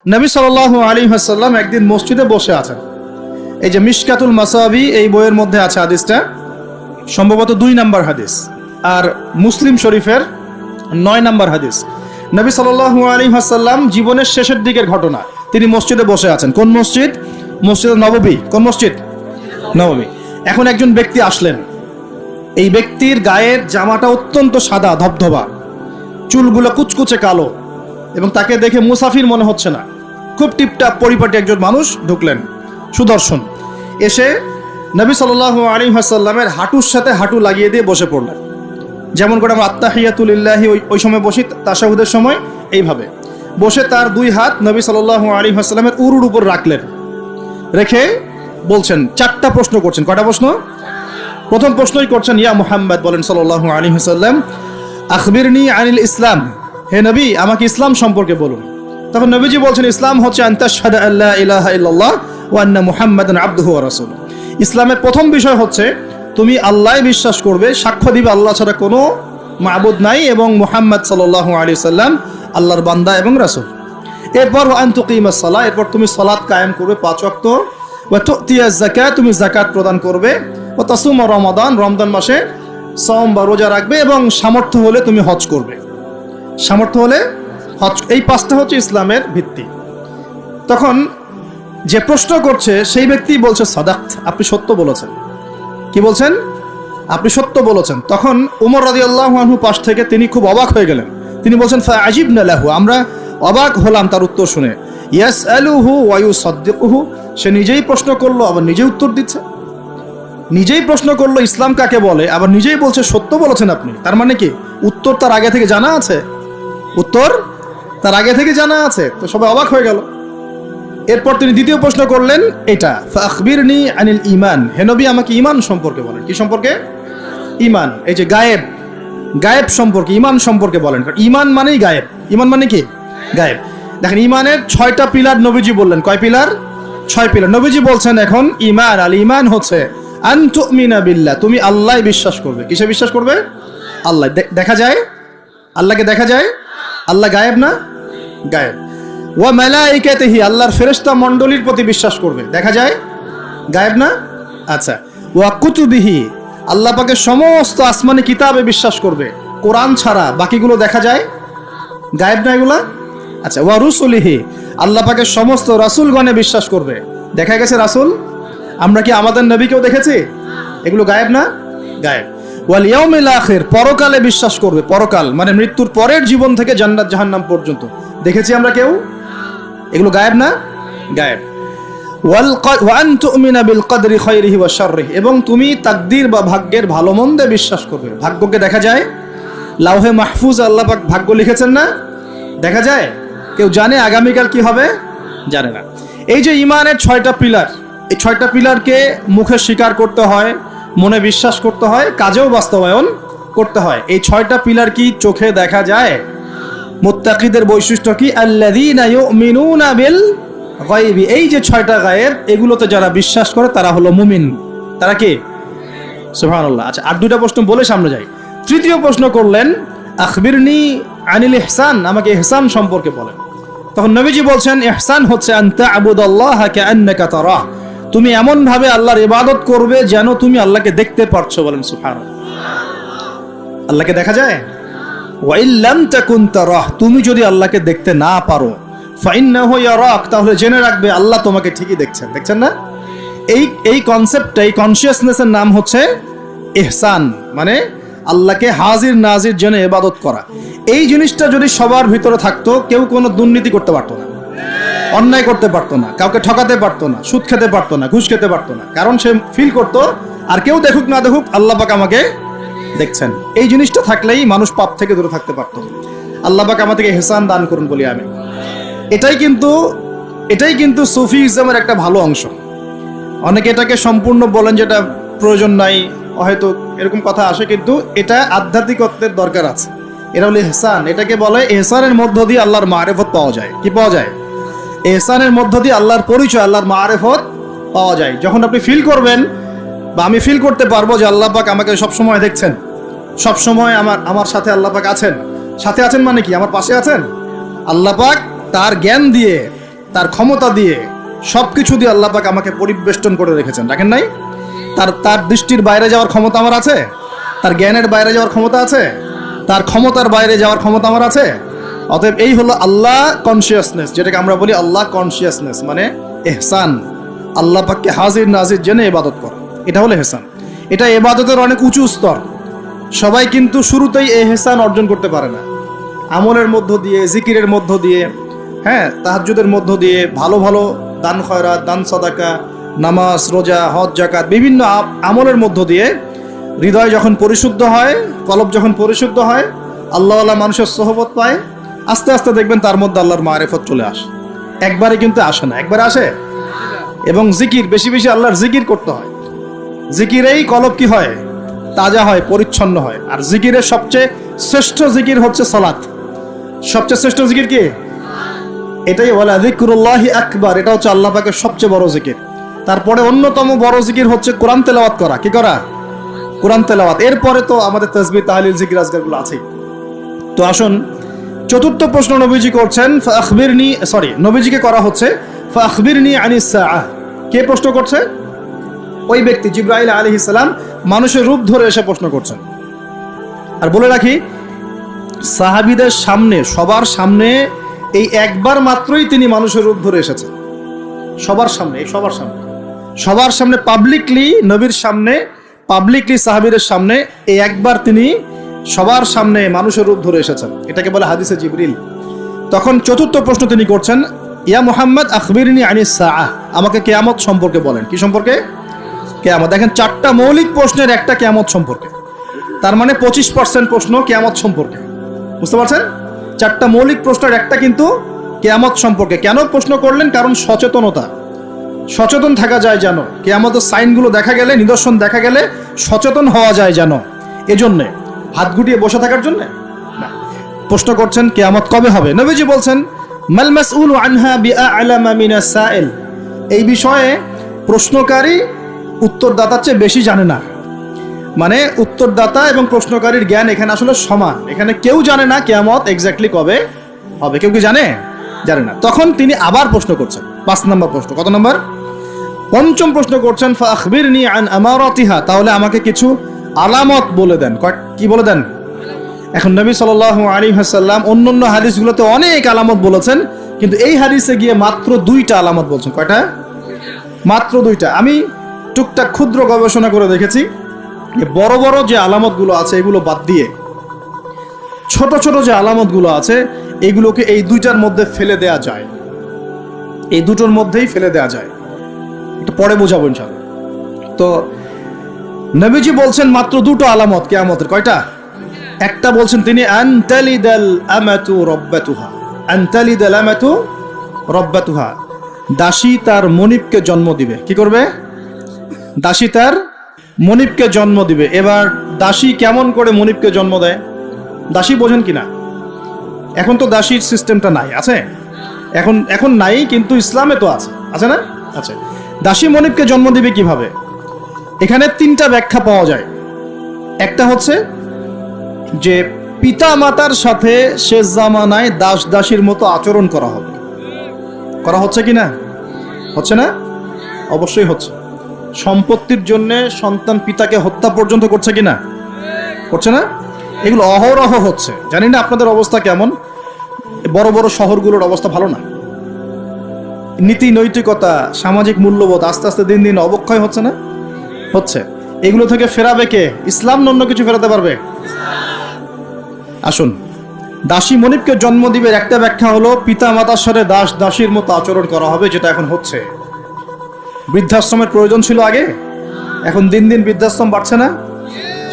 নবী সাল্লাল্লাহু আলাইহি ওয়াসাল্লাম একদিন মসজিদে বসে আছেন। এই যে মিশকাতুল মাসাবি এই বইয়ের মধ্যে আছে হাদিসটা, সম্ভবত 2 নম্বর হাদিস, আর মুসলিম শরীফের 9 নম্বর হাদিস। নবী সাল্লাল্লাহু আলাইহি ওয়াসাল্লাম জীবনের শেষের দিকের ঘটনা, তিনি মসজিদে বসে আছেন। কোন মসজিদ? মসজিদ নববী। কোন মসজিদ? নববী। এখন একজন ব্যক্তি আসলেন। এই ব্যক্তির গায়ের জামাটা অত্যন্ত সাদা ধবধবা, চুলগুলো কুচকুচে কালো, এবং তাকে দেখে মুসাফির মনে হচ্ছে না, খুব টিপটাপ পরিপাটি একজন মানুষ ঢুকলেন, সুদর্শন। এসে নবী সাল্লাল্লাহু আলাইহি ওয়াসাল্লামের হাঁটুর সাথে হাঁটু লাগিয়ে দিয়ে বসে পড়লেন। যেমন করে আমরা আত্তাহিয়াতু লিল্লাহি ওই সময় বসি তাশাহুদের সময়, এইভাবে বসে তার 2 হাত নবী সাল্লাল্লাহু আলাইহি ওয়াসাল্লামের উরুর উপর রাখলেন। রেখে বলছেন, 4টা প্রশ্ন করছেন। কয়টা প্রশ্ন? প্রথম প্রশ্নই করছেন, ইয়া মুহাম্মদ, বলেন সাল্লাল্লাহু আলাইহি ওয়াসাল্লাম, আখবিরনি আনিল ইসলাম, হে নবী আমাকে ইসলাম সম্পর্কে বলুন। তখন নবীজি বলছেন, ইসলাম হচ্ছে আন তাশহাদা আল্লা ইলাহা ইল্লাল্লাহ ওয়া আন্না মুহাম্মাদান আবদুহু ওয়া রাসূলুহু। ইসলামের প্রথম বিষয় হচ্ছে তুমি আল্লাহই বিশ্বাস করবে, সাক্ষ্য দিবে আল্লাহ ছাড়া কোনো মাবুদ নাই, এবং মুহাম্মদ সাল্লাল্লাহু আলাইহি ওয়াসাল্লাম আল্লাহর বান্দা এবং রাসূল। এরপর ওয়া আন তুকিমাস সালাহ, এরপর তুমি সালাত কায়েম করবে 5 ওয়াক্ত, ওয়া তুতিয়াজ যাকাত, তুমি যাকাত প্রদান করবে, ওয়া তাসুমা রমাদান, রমজান মাসে সওম বা রোজা রাখবে, এবং সামর্থ্য হলে তুমি হজ করবে। সামর্থ্য হলে হজ, এই 5টা হচ্ছে ইসলামের ভিত্তি। তখন যে প্রশ্ন করছে সেই ব্যক্তি বলছে, সাদাক্ত, আপনি সত্য বলেছেন। কি বলছেন? আপনি সত্য বলেছেন। তখন উমর রাদিয়াল্লাহু আনহু পাশ থেকে তিনি খুব অবাক হয়ে গেলেন। তিনি বলছেন, ফাআজিবনা লাহু, আমরা অবাক হলাম তার উত্তর শুনে। ইয়াসআলুহু ওয়া ইউসাদ্দিকুহু, সে নিজেই প্রশ্ন করলো আবার নিজেই উত্তর দিচ্ছে। নিজেই প্রশ্ন করলো ইসলাম কাকে বলে, আবার নিজেই বলছে সত্য বলেছেন আপনি। তার মানে কি উত্তর তার আগে থেকে জানা আছে? উত্তর তার আগে থেকে জানা আছে। তো সবাই অবাক হয়ে গেল। এরপর তিনি দ্বিতীয় প্রশ্ন করলেন, এটা ফাখবিরনি আনিল ঈমান, হে নবী আমাকে ঈমান সম্পর্কে বলেন। কি সম্পর্কে? ঈমান। এই যে গায়েব, গায়েব সম্পর্কে, ঈমান সম্পর্কে বলেন। কারণ ঈমান মানেই গায়েব। ঈমান মানে কি? গায়েব। দেখেন, ঈমানের 6টা পিলার নবীজি বললেন। কয় পিলার? 6 পিলার নবীজি বলছেন। এখন ঈমান, আল ঈমান হচ্ছে আন তুমিনা বিল্লাহ, তুমি আল্লাহ বিশ্বাস করবে। কিসে বিশ্বাস করবে? আল্লাহ। দেখা যায়? আল্লাহকে দেখা যায়? আল্লাহ গায়েব না? গায়েব। ওয়া মালাইকাতিহি, আল্লাহর ফেরেশতা মণ্ডলীর প্রতি বিশ্বাস করবে। দেখা যায়? গায়েব না? আচ্ছা। ওয়া কুতুবিহি, আল্লাহ পাকের সমস্ত আসমানি কিতাবে বিশ্বাস করবে, কোরআন ছাড়া বাকিগুলো দেখা যায়? গায়েব না এগুলা? আচ্ছা। ওয়া রুসুলিহি, আল্লাহ পাকের সমস্ত রাসূলগণে বিশ্বাস করবে। দেখা গেছে রাসূল? আমরা কি আমাদের নবীকেও দেখেছি? এগুলো গায়েব না? গায়েব। ওয়াল ইয়াউমিল আখির, পরকালে বিশ্বাস করবে। পরকাল মানে মৃত্যুর পরের জীবন থেকে জান্নাত জাহান্নাম পর্যন্ত দেখেছি আমরা কেউ? এগুলো গায়েব না? গায়েব। ওয়া আন তুমিনা বিল কদরি খায়রিহি ওয়া শাররিহি, এবং তুমি তাকদীর বা ভাগ্যের ভালো মন্দে বিশ্বাস করবে। ভাগ্যকে দেখা যায়? লাউহে মাহফুজ আল্লাহ পাক ভাগ্য লিখেছেন না? দেখা যায়? কেউ জানে আগামীকাল কি হবে? জানে না। এই যে ঈমানের 6টা পিলার, এই 6টা পিলারকে মুখে স্বীকার করতে হয়, মনে বিশ্বাস করতে হয়, কাজেও বাস্তবায়ন করতে হয়। এই 6টা পিলার কি চোখে দেখা যায়? মুত্তাকিদের বৈশিষ্ট্য কি? আল্লাযীনা ইউমিনুনা বিল গায়বি, এই যে 6টা গায়েব, এগুলোতে যারা বিশ্বাস করে তারা হলো মুমিন। তারা কি? সুবহানাল্লাহ। আচ্ছা, আর 2টা প্রশ্ন বলে সামনে যাই। তৃতীয় প্রশ্ন করলেন, আখবিরনি আনিল ইহসান, আমাকে ইহসান সম্পর্কে বলেন। তখন নবীজি বলছেন, ইহসান হচ্ছে আন তা'বুদাল্লাহা কাআন্নাকা তারাহ, তুমি এমন ভাবে আল্লাহর ইবাদত করবে যেন তুমি আল্লাহকে দেখতে পারছো। বলেন সুবহানাল্লাহ। আল্লাহকে দেখা যায়? ওয়া ইল্লাম তাকুন তারাহ, তুমি যদি আল্লাহকে দেখতে না পারো, ফাইন্নাহু ইয়ারাক, তাহলে জেনে রাখবে আল্লাহ তোমাকে ঠিকই দেখছেন। দেখছেন না? এই কনসেপ্টটা, এই কনসিয়াসনেসের নাম হচ্ছে ইহসান, মানে আল্লাহকে হাজির নাজির জেনে ইবাদত করা। এই জিনিসটা যদি সবার ভিতরে থাকতো, কেউ কোনো দুর্নীতি করতে পারতো না, অন্যায় করতে পারতো না, কাউকে ঠকাতে পারতো না, সুদ খেতে পারতো না, ঘুষ খেতে পারতো না। কারণ সে ফিল করতো আর কেউ দেখুক না দেখুক আল্লাহ পাক আমাকে দেখছেন। এই জিনিসটা থাকলেই মানুষ পাপ থেকে দূরে থাকতে পারতো। আল্লাহ পাক আমাদেরকে ইহসান দান করুন বলি আমি। এটাই কিন্তু সুফিজমের একটা ভালো অংশ। অনেকে এটাকে সম্পূর্ণ বলেন যেটা প্রয়োজন নাই, হয়তো এরকম কথা আসে, কিন্তু এটা আধ্যাত্মিকত্বের দরকার আছে। এটা হলো ইহসান। এটাকে বলে ইহসানের মধ্য দিয়ে আল্লাহর মারিফত পাওয়া যায়। কি পাওয়া যায়? ইহসানের মধ্য দিয়ে আল্লাহর পরিচয়, আল্লাহর মারিফত পাওয়া যায়। যখন আপনি ফিল করবেন, বা আমি ফিল করতে পারবো যে আল্লাহ পাক আমাকে সবসময় দেখছেন, সবসময় আমার সাথে আল্লাহ পাক আছেন। সাথে আছেন মানে কি? আমার পাশে আছেন। আল্লাহ পাক তার জ্ঞান দিয়ে তার ক্ষমতা দিয়ে সবকিছু দিয়ে আল্লাহ পাক আমাকে পরিবেষ্টন করে রেখেছেন, রাখেন নাই? তার দৃষ্টির বাইরে যাওয়ার ক্ষমতা আমার আছে? তার জ্ঞানের বাইরে যাওয়ার ক্ষমতা আছে? তার ক্ষমতার বাইরে যাওয়ার ক্ষমতা আমার আছে? অতএব এই হলো আল্লাহ কনসিয়াসনেস, যেটাকে আমরা বলি আল্লাহ কনসিয়াসনেস, মানে এহসান। আল্লাহ পাককে হাজির নাজির জেনে ইবাদত করা, এটা হলো এহসান। এটা ইবাদতের অনেক উঁচু স্তর। সবাই কিন্তু শুরুতেই এহসান অর্জন করতে পারে না। আমলের মধ্য দিয়ে, জিকিরের মধ্য দিয়ে, হ্যাঁ, তাহাজ্জুদের মধ্য দিয়ে, ভালো ভালো দান খয়রাত, দান সাদাকা, নামাজ, রোজা, হজ, যাকাত, বিভিন্ন আমলের মধ্য দিয়ে হৃদয় যখন পরিশুদ্ধ হয়, কলব যখন পরিশুদ্ধ হয়, আল্লাহওয়ালা মানুষের সোহবত পায়, আস্তে আস্তে দেখবেন তার মধ্যে আল্লাহর মারিফত চলে আসে। একবারে কিন্তু আসে না, একবারে আসে। এবং জিকির, বেশি বেশি আল্লাহর জিকির করতে হয়। জিকিরেই কলব কি হয়? তাজা হয়, পরিচ্ছন্ন হয়। আর জিকিরের সবচেয়ে শ্রেষ্ঠ জিকির হচ্ছে সালাত। সবচেয়ে শ্রেষ্ঠ জিকির কি? এটাই বলে যিকরুল্লাহি আকবার, এটা হচ্ছে আল্লাহ পাকের সবচেয়ে বড় জিকির। তারপরে অন্যতম বড় জিকির হচ্ছে কোরআন তেলাওয়াত করা। কি করা? কোরআন তেলাওয়াত। এরপরে তো আমাদের তাসবিহ, তাহলিল, জিকির, আজকারগুলো আছেই। তো আসুন, চতুর্থ প্রশ্ন নবীজি করছেন, নবীজিকে করা হচ্ছে ফাখবিরনি আনিস সাআহ। কে প্রশ্ন করছে? ওই ব্যক্তি জিবরাইল আলাইহিস সালাম মানুষের রূপ ধরে এসে প্রশ্ন করছেন। আর বলে রাখি, সাহাবীদের সামনে, সবার সামনে এই একবার মাত্রই তিনি মানুষের রূপ ধরে এসেছেন। সবার সামনে, সবার সামনে পাবলিকলি, নবীর সামনে পাবলিকলি, সাহাবীদের সামনে এই একবার তিনি সবার সামনে মানুষের রূপ ধরে এসেছেন। এটাকে বলে হাদিসে জিবরিল। তখন চতুর্থ প্রশ্ন তিনি করছেন, ইয়া মুহাম্মদ আখবিরনি আনিস সাআহ, আমাকে কিয়ামত সম্পর্কে বলেন। কি সম্পর্কে? কিয়ামত। দেখেন, 4টা মৌলিক প্রশ্নের একটা কিয়ামত সম্পর্কে। তার মানে 25% প্রশ্ন কিয়ামত সম্পর্কে। বুঝতে পারছেন? 4টা মৌলিক প্রশ্নের একটা কিন্তু কিয়ামত সম্পর্কে। কেন প্রশ্ন করলেন? কারণ সচেতনতা, সচেতন থাকা যায় যেন, কিয়ামতের সাইনগুলো দেখা গেলে, নিদর্শন দেখা গেলে সচেতন হওয়া যায় যেন। এজন্যে হাত গুটিয়ে বসে থাকার জন্য না। প্রশ্ন করছেন কিয়ামত কবে হবে। নবীজি বলছেন, মাল মাসউলু আনহা বিআ'লামা মিনাস সাইল, এই বিষয়ে প্রশ্নকারী উত্তরদাতার চেয়ে বেশি জানে না। মানে উত্তরদাতা এবং প্রশ্নকারীর জ্ঞান এখানে আসলে সমান। এখানে কেউ জানে না কিয়ামত এক্স্যাক্টলি কবে হবে। কেউ কি জানে? জানে না। তখন তিনি আবার প্রশ্ন করছেন, 5 নম্বর প্রশ্ন। কত নম্বর? 5ম প্রশ্ন করছেন, ফাখবিরনি আন আমারাতিহা, তাহলে আমাকে কিছু আলামত বলে দেন। কি বলে দেন? এখন নবী সাল্লাল্লাহু আলাইহি ওয়াসাল্লাম অন্যান্য হাদিসগুলোতে অনেক আলামত বলেছেন, কিন্তু এই হাদিসে গিয়ে মাত্র 2টা আলামত বলছেন। কয়টা? মাত্র 2টা। আমি টুকটাক ক্ষুদ্র গবেষণা করে দেখেছি, বড় বড় যে আলামতগুলো আছে এগুলো বাদ দিয়ে ছোট ছোট যে আলামতগুলো আছে এগুলোকে এই 2টার মধ্যে ফেলে দেয়া যায়। এই 2টোর মধ্যেই ফেলে দেয়া যায়। একটু পরে বোঝাবো ইনশাআল্লাহ। তো নবীজি বলছেন মাত্র 2টো আলামত কিয়ামতের। কয়টা? একটা বলছেন তিনি, আনতালিদাল আমাতু রাব্বাতুহা, আনতালিদাল আমাতু রাব্বাতুহা, দাসী তার মনিবকে জন্ম দিবে। কি করবে? দাসী তার মনিবকে জন্ম দিবে। এবার দাসী কেমন করে মনিবকে জন্ম দেয়? দাসী বোঝেন কিনা? এখন তো দাসীর সিস্টেমটা নাই, আছে? এখন নাই, কিন্তু ইসলামে তো আছে, আছে না? আচ্ছা, দাসী মনিবকে জন্ম দিবে কিভাবে? এখানে 3টা ব্যাখ্যা পাওয়া যায়। একটা হচ্ছে যে পিতা মাতার সাথে শেষ জামানায় দাস দাসীর মতো আচরণ করা হবে। করা হচ্ছে কিনা? হচ্ছে না? অবশ্যই হচ্ছে। সম্পত্তির জন্য সন্তান পিতাকে হত্যা পর্যন্ত করছে কিনা? করছে না? এগুলো অহরহ হচ্ছে। জানি না আপনাদের অবস্থা কেমন। বড় বড় শহরগুলোর অবস্থা ভালো না। নীতি নৈতিকতা, সামাজিক মূল্যবোধ আস্তে আস্তে দিন দিন অবক্ষয় হচ্ছে না? হচ্ছে। এগুলো থেকে ফেরাবে কে? ইসলাম অন্য কিছু ফেরাতে পারবে? আসুন, দাসী মনিবকে জন্ম দিবে একটা ব্যাখ্যা হলো পিতা মাতার সাথে দাস দাসীর মতো আচরণ করা হবে, যেটা এখন হচ্ছে। বৃদ্ধাশ্রমের প্রয়োজন ছিল আগে, এখন দিন দিন বৃদ্ধাশ্রম বাড়ছে না?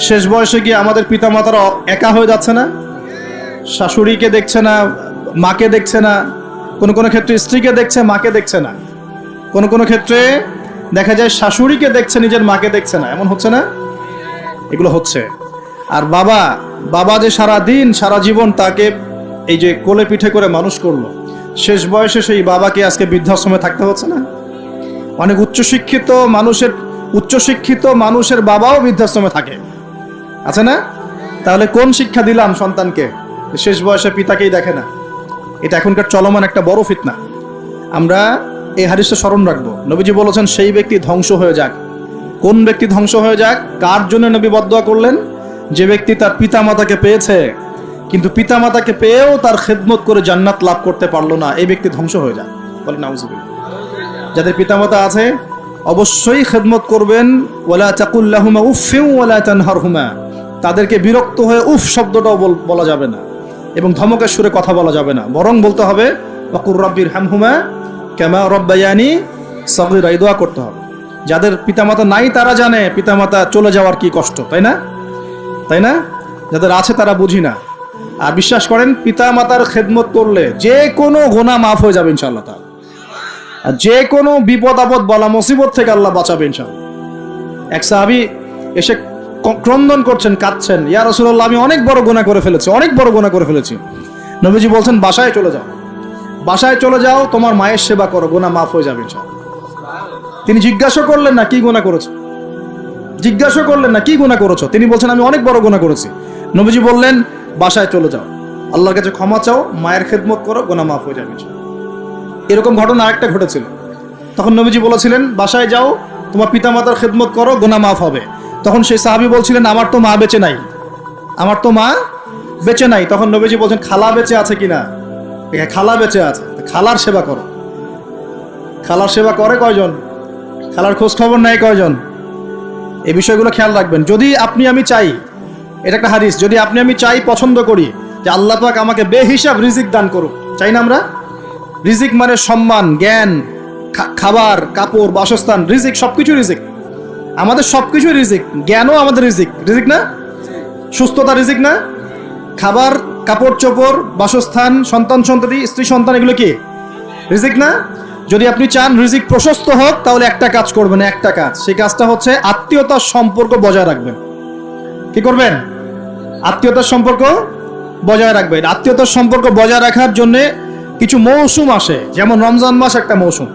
শেষ বয়সে গিয়ে আমাদের পিতা মাতারা একা হয়ে যাচ্ছে না? শাশুড়িকে দেখছে না, মাকে দেখছে না, কোনো কোনো ক্ষেত্রে স্ত্রীকে দেখছে, মাকে দেখছে না, কোনো কোনো ক্ষেত্রে দেখা যায় শাশুড়িকে দেখছে, নিজের মাকে দেখছে না। এমন হচ্ছে না? এগুলো হচ্ছে। আর বাবা যে সারা দিন সারা জীবন তাকে এই যে কোলে পিঠে করে মানুষ করলো, শেষ বয়সে সেই বাবাকে আজকে বৃদ্ধাশ্রমে থাকতে হচ্ছে না? অনেক উচ্চশিক্ষিত মানুষের বাবাও বৃদ্ধাশ্রমে থাকে, আছে না? তাহলে কোন শিক্ষা দিলাম সন্তানকে? শেষ বয়সে পিতাকেই দেখে না। এটা এখনকার চলমান একটা বড় ফিতনা। আমরা এই হাদিসটা স্মরণ রাখবো। নবীজি বলেছেন সেই ব্যক্তি ধ্বংস হয়ে যাক। কোন ব্যক্তি ধ্বংস হয়ে যাক? কার জন্য নবী বদদোয়া করলেন? যে ব্যক্তি তার পিতামাতাকে পেয়েছে কিন্তু পিতামাতাকে পেয়েও তার খেদমত করে জান্নাত লাভ করতে পারলো না, এই ব্যক্তি ধ্বংস হয়ে যাক। বলেন নাউজুবিল্লাহ। যাদের পিতামাতা আছে অবশ্যই খেদমত করবেন। ওয়ালা তাকুল লাহুমা উফফিন ওয়ালা তানহারহুমা, তাদেরকে বিরক্ত হয়ে উফ শব্দটাও বলা যাবে না এবং ধমকের সুরে কথা বলা যাবে না, বরং বলতে হবে ওয়াকুর রাব্বিরহামহুমা কামা রাব্বায়ানি সগীরা, এই দোয়া করতে হবে। যাদের পিতামাতা নাই তারা জানে পিতামাতা চলে যাওয়ার কি কষ্ট, তাই না? তাই না? যাদের আছে তারা বুঝি না। আর বিশ্বাস করেন পিতামাতার খেদমত করলে যে কোনো গুনাহ মাফ হয়ে যাবে ইনশাআল্লাহ তাআলা, আর যে কোনো বিপদ আপদ বলা মুসিবত থেকে আল্লাহ বাঁচাবে ইনশাআল্লাহ। এক সাহাবী এসে ক্রন্দন করছেন, কাঁদছেন, ইয়া রাসূলুল্লাহ আমি অনেক বড় গুনাহ করে ফেলেছি, অনেক বড় গুনাহ করে ফেলেছি। নবীজি বলছেন বাসায় চলে যাও, বাসায় চলে যাও, তোমার মায়ের সেবা করো, গুনাহ মাফ হয়ে যাবে ইনশাআল্লাহ। তিনি জিজ্ঞাসা করলেন না কি গুনাহ করেছো, জিজ্ঞাসা করলেন না কি গুনাহ করেছো, তিনি বলছেন আমি অনেক বড় গুনাহ করেছি। নবীজি বললেন বাসায় চলে যাও, আল্লাহর কাছে ক্ষমা চাও, মায়ের খেদমত করো, গুনাহ মাফ হয়ে যাবে ইনশাআল্লাহ। এরকম ঘটনা আরেকটা ঘটেছিল। তখন নবীজি বলেছিলেন বাসায় যাও, তোমার পিতামাতার খেদমত করো, গুনাহ মাফ হবে। তখন সেই সাহাবী বলছিলেন আমার তো মা বেঁচে নাই, আমার তো মা বেঁচে নাই। তখন নবীজি বলছেন খালা বেঁচে আছে কিনা? খালা বেঁচে আছে, খালার সেবা করো। খালার সেবা করে কয়জন? খালার খোঁজ খবর নেয় কয়জন? এই বিষয়গুলো খেয়াল রাখবেন। যদি আপনি আমি চাই, এটা একটা হাদিস, যদি আপনি আমি চাই, পছন্দ করি যে আল্লাহ পাক আমাকে বেহিসাব রিজিক দান করুক, চাই না আমরা? রিজিক মানে সম্মান, জ্ঞান, খাবার, কাপড়, বাসস্থান, রিজিক, সবকিছু রিজিক। আমাদের সবকিছু রিজিক, জ্ঞানও আমাদের রিজিক, রিজিক না? সুস্থতা রিজিক না? খাবার, কাপড় চোপড়, বাসস্থান, সন্তান সন্ততি, স্ত্রী সন্তান, এগুলো কি রিজিক না? যদি আপনি চান রিজিক প্রশস্ত হোক তাহলে একটা কাজ করবেন, একটা কাজ, সেই কাজটা হচ্ছে আত্মীয়তার সম্পর্ক বজায় রাখবেন। কি করবেন? আত্মীয়তার সম্পর্ক বজায় রাখবেন। আত্মীয়তার সম্পর্ক বজায় রাখার জন্য কিছু মৌসুম আসে, যেমন রমজান মাস একটা মৌসুম।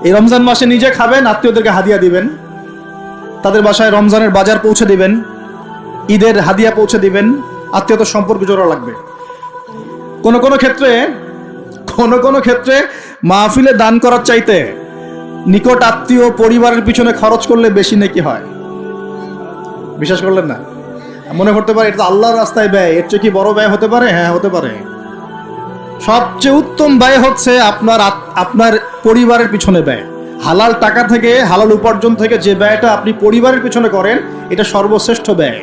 এই রমজান মাসে নিজে খাবেন, আত্মীয়দেরকে হাদিয়া দিবেন, তাদের বাসায় রমজানের বাজার পৌঁছে দিবেন, ঈদের হাদিয়া পৌঁছে দিবেন, আত্মীয়তার সম্পর্ক জোড়া লাগবে। কোন কোন ক্ষেত্রে মাহফিলে দান করার চাইতে নিকট আত্মীয় পরিবারের পিছনে খরচ করলে বেশি নেকি হয়। বিশ্বাস করলেন না? মনে করতে পারে এটা তো আল্লাহর রাস্তায় ব্যয়, এর চেয়ে কি বড় ব্যয় হতে পারে? হ্যাঁ হতে পারে। সবচেয়ে উত্তম ব্যয় হচ্ছে আপনার পরিবারের পিছনে ব্যয়। হালাল টাকা থেকে, হালাল উপার্জন থেকে যে ব্যয়টা আপনি পরিবারের পিছনে করেন, এটা সর্বশ্রেষ্ঠ ব্যয়।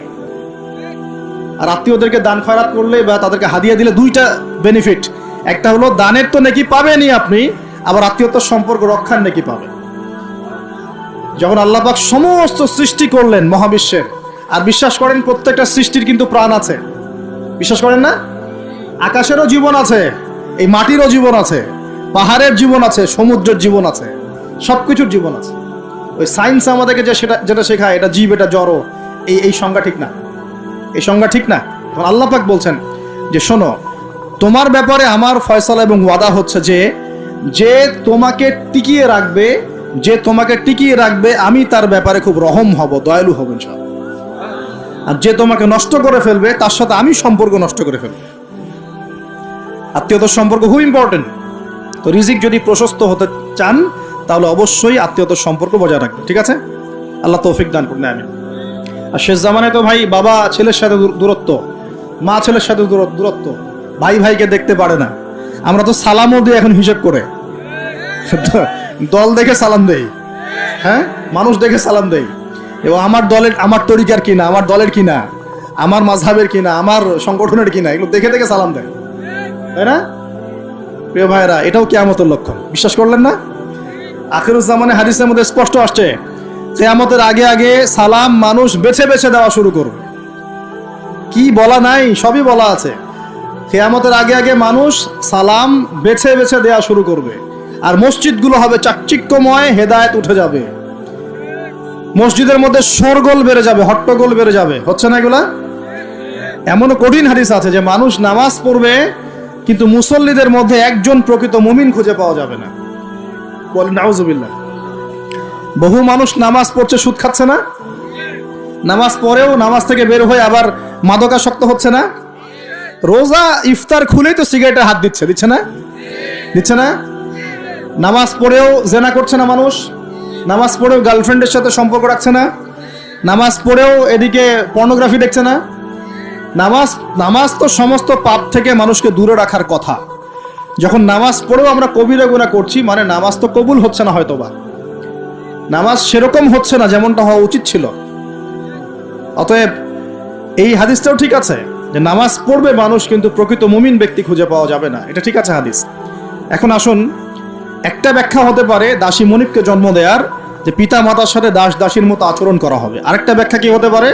আর আত্মীয়দেরকে দান খয়রাত করলে বা তাদেরকে হাদিয়া দিলে দুইটা বেনিফিট, একটা হলো দানের তো নেকি পাবেনই আপনি, আবার আত্মীয়তার সম্পর্ক রক্ষার নেকি পাবেন। যখন আল্লাহ পাক সমস্ত সৃষ্টি করলেন মহাবিশ্বের, আর বিশ্বাস করেন প্রত্যেকটা সৃষ্টির কিন্তু প্রাণ আছে, বিশ্বাস করেন না? আকাশেরও জীবন আছে, এই মাটিরও জীবন আছে, পাহাড়ের জীবন আছে, সমুদ্রের জীবন আছে, সবকিছুর জীবন আছে। ওই সায়েন্স আমাদেরকে যেটা শেখায় এটা জীব, এটা জড়, এই সংজ্ঞা ঠিক না, এই সংজ্ঞা ঠিক না। আল্লাহ পাক বলছেন যে শোনো, তোমার ব্যাপারে আমার ফয়সালা এবং ওয়াদা হচ্ছে যে তোমাকে টিকিয়ে রাখবে, যে তোমাকে টিকিয়ে রাখবে আমি তার ব্যাপারে খুব রহম হব, দয়ালু হব ইনশাআল্লাহ। আর যে তোমাকে নষ্ট করে ফেলবে তার সাথে আমি সম্পর্ক নষ্ট করে ফেলবো। আত্মীয়তার সম্পর্ক খুব ইম্পর্টেন্ট। তো রিজিক যদি প্রশস্ত হতে চান তাহলে অবশ্যই আত্মীয়তার সম্পর্ক বজায় রাখবেন, ঠিক আছে? আল্লাহ তৌফিক দান করুন, আমিন। আর শেষ জামানায় তো ভাই বাবা ছেলের সাথে দূরত্ব, মা ছেলের সাথে দূরত্ব, ভাই ভাইকে দেখতে পারে না। আমরা তো সালামও দিই এখন হিসেব করে, দল দেখে সালাম দেই, হ্যাঁ, মানুষ দেখে সালাম দেই, এবং আমার তরিকার কিনা, আমার দলের কিনা, আমার মাযহাবের কিনা, আমার সংগঠনের কিনা, এগুলো দেখে দেখে সালাম দেয়, তাই না? প্রিয় ভাইরা, এটাও কিয়ামতের লক্ষণ। বিশ্বাস করলেন না? আখিরুজ্জামানে হাদিসের মধ্যে স্পষ্ট আসছে কিয়ামতের আগে আগে সালাম মানুষ বেছে বেছে দেওয়া শুরু করবে। কি বলা নাই, সবই বলা আছে। কিয়ামতের আগে আগে মানুষ সালাম বেছে বেছে দেওয়া শুরু করবে, আর মসজিদগুলো হবে চাকচিক্যময়, হেদায়েত উঠে যাবে, মসজিদের মধ্যে শোরগোল বেড়ে যাবে, হট্টগোল বেড়ে যাবে। হচ্ছে না এগুলা? এমনও কঠিন হাদিস আছে যে মানুষ নামাজ পড়বে কিন্তু মুসল্লিদের মধ্যে একজন প্রকৃত মুমিন খুঁজে পাওয়া যাবে না। বলেন নাউজুবিল্লাহ। বহু মানুষ নামাজ পড়ছে, সুদ খাচ্ছে না? নামাজ পড়েও নামাজ থেকে বের হয়ে আবার মাদকাসক্ত হচ্ছে না? রোজা ইফতার খুলেই তো সিগারেটে হাত দিচ্ছে না? দিচ্ছে না? নামাজ পড়েও জেনা করছে না মানুষ, নামাজ পড়েও গার্লফ্রেন্ডের সাথে সম্পর্ক রাখছে না, নামাজ পড়েও এদিকে পর্নোগ্রাফি দেখছে না। নামাজ তো সমস্ত পাপ থেকে মানুষকে দূরে রাখার কথা। যখন নামাজ পড়েও আমরা কবিরা গুনাহ করছি, মানে নামাজ তো কবুল হচ্ছে না, হয়তোবা নামাজ সেরকম হচ্ছে না যেমনটা হওয়া উচিত ছিল। অতএব এই হাদিসটাও ঠিক আছে যে নামাজ পড়বে মানুষ, কিন্তু প্রকৃত মুমিন ব্যক্তি খুঁজে পাওয়া যাবে না, এটা ঠিক আছে হাদিস। এখন আসুন, একটা ব্যাখ্যা হতে পারে দাসী মনিবকে জন্ম দেওয়ার, যে পিতা মাতার সাথে দাস দাসীর মতো আচরণ করা হবে। আরেকটা ব্যাখ্যা কি হতে পারে?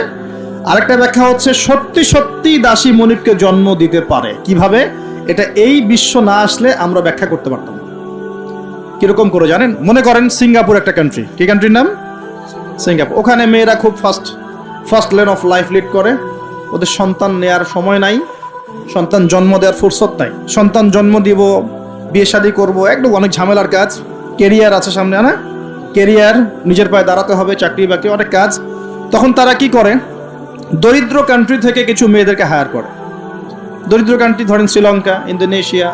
আরেকটা ব্যাখ্যা হচ্ছে সত্যি সত্যি দাসী মনিবকে জন্ম দিতে পারে। কিভাবে? এটা এই বিশ্ব না আসলে আমরা ব্যাখ্যা করতে পারতাম না। কিরকম করে জানেন? মনে করেন সিঙ্গাপুর একটা কান্ট্রি, কি কান্ট্রির নাম? সিঙ্গাপুর। ওখানে মেয়েরা খুব first lane of life lead করে। ওদের সন্তান নেয়ার সময় নাই, সন্তান জন্ম দেওয়ার ফুরসত নাই। সন্তান জন্ম দিব, বিয়ে শাদী করবো, একদম অনেক ঝামেলার কাজ। কেরিয়ার আছে সামনে, না কেরিয়ার, নিজের পায়ে দাঁড়াতে হবে, চাকরি বাকরি, অনেক কাজ। তখন তারা কি করে? দরিদ্র কান্ট্রি থেকে কিছু মেয়েদেরকে হায়ার করে। দরিদ্র কান্ট্রি ধরেন শ্রীলঙ্কা, ইন্দোনেশিয়া,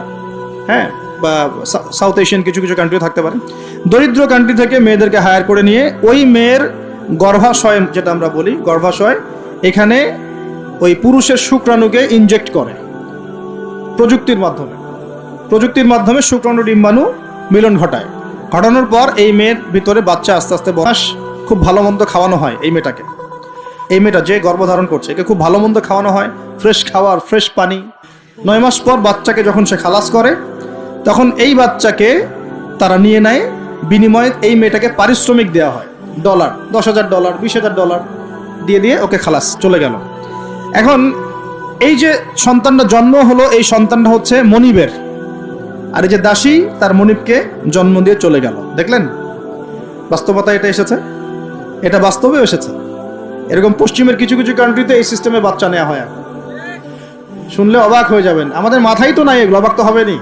হ্যাঁ, বা সাউথ এশিয়ান কিছু কিছু কান্ট্রি থাকতে পারে। দরিদ্র কান্ট্রি থেকে মেয়েদেরকে হায়ার করে নিয়ে ওই মেয়ের গর্ভাশয়, যেটা আমরা বলি গর্ভাশয়, এখানে ওই পুরুষের শুক্রাণুকে ইনজেক্ট করে প্রযুক্তির মাধ্যমে শুক্রাণু ডিম্বাণু মিলন ঘটায়। ঘটানোর পর এই মেয়ের ভিতরে বাচ্চা আস্তে আস্তে বয়স, খুব ভালো মন্দ খাওয়ানো হয় এই মেয়েটা যে গর্ভধারণ করছে, একে খুব ভালো মন্দ খাওয়ানো হয়, ফ্রেশ খাবার, ফ্রেশ পানি। 9 মাস পর বাচ্চাকে যখন সে খালাস করে, তখন এই বাচ্চাকে তারা নিয়ে নেয়, বিনিময়ে এই মেয়েটাকে পারিশ্রমিক দেওয়া হয়, $, $10,000, $20,000 দিয়ে ওকে খালাস, চলে গেল। এখন এই যে সন্তানটা জন্ম হলো, এই সন্তানটা হচ্ছে মনিবের, আর এই যে দাসী তার মনিবকে জন্ম দিয়ে চলে গেল। দেখলেন বাস্তবতা এটা এসেছে, এটা বাস্তবে এসেছে। এরকম পশ্চিমের কিছু কিছু কান্ট্রিতে এই সিস্টেমে বাচ্চা নেওয়া হয়। শুনলে অবাক হয়ে যাবেন, আমাদের মাথায় তো নাই এগুলো, অবাক তো হবেনি।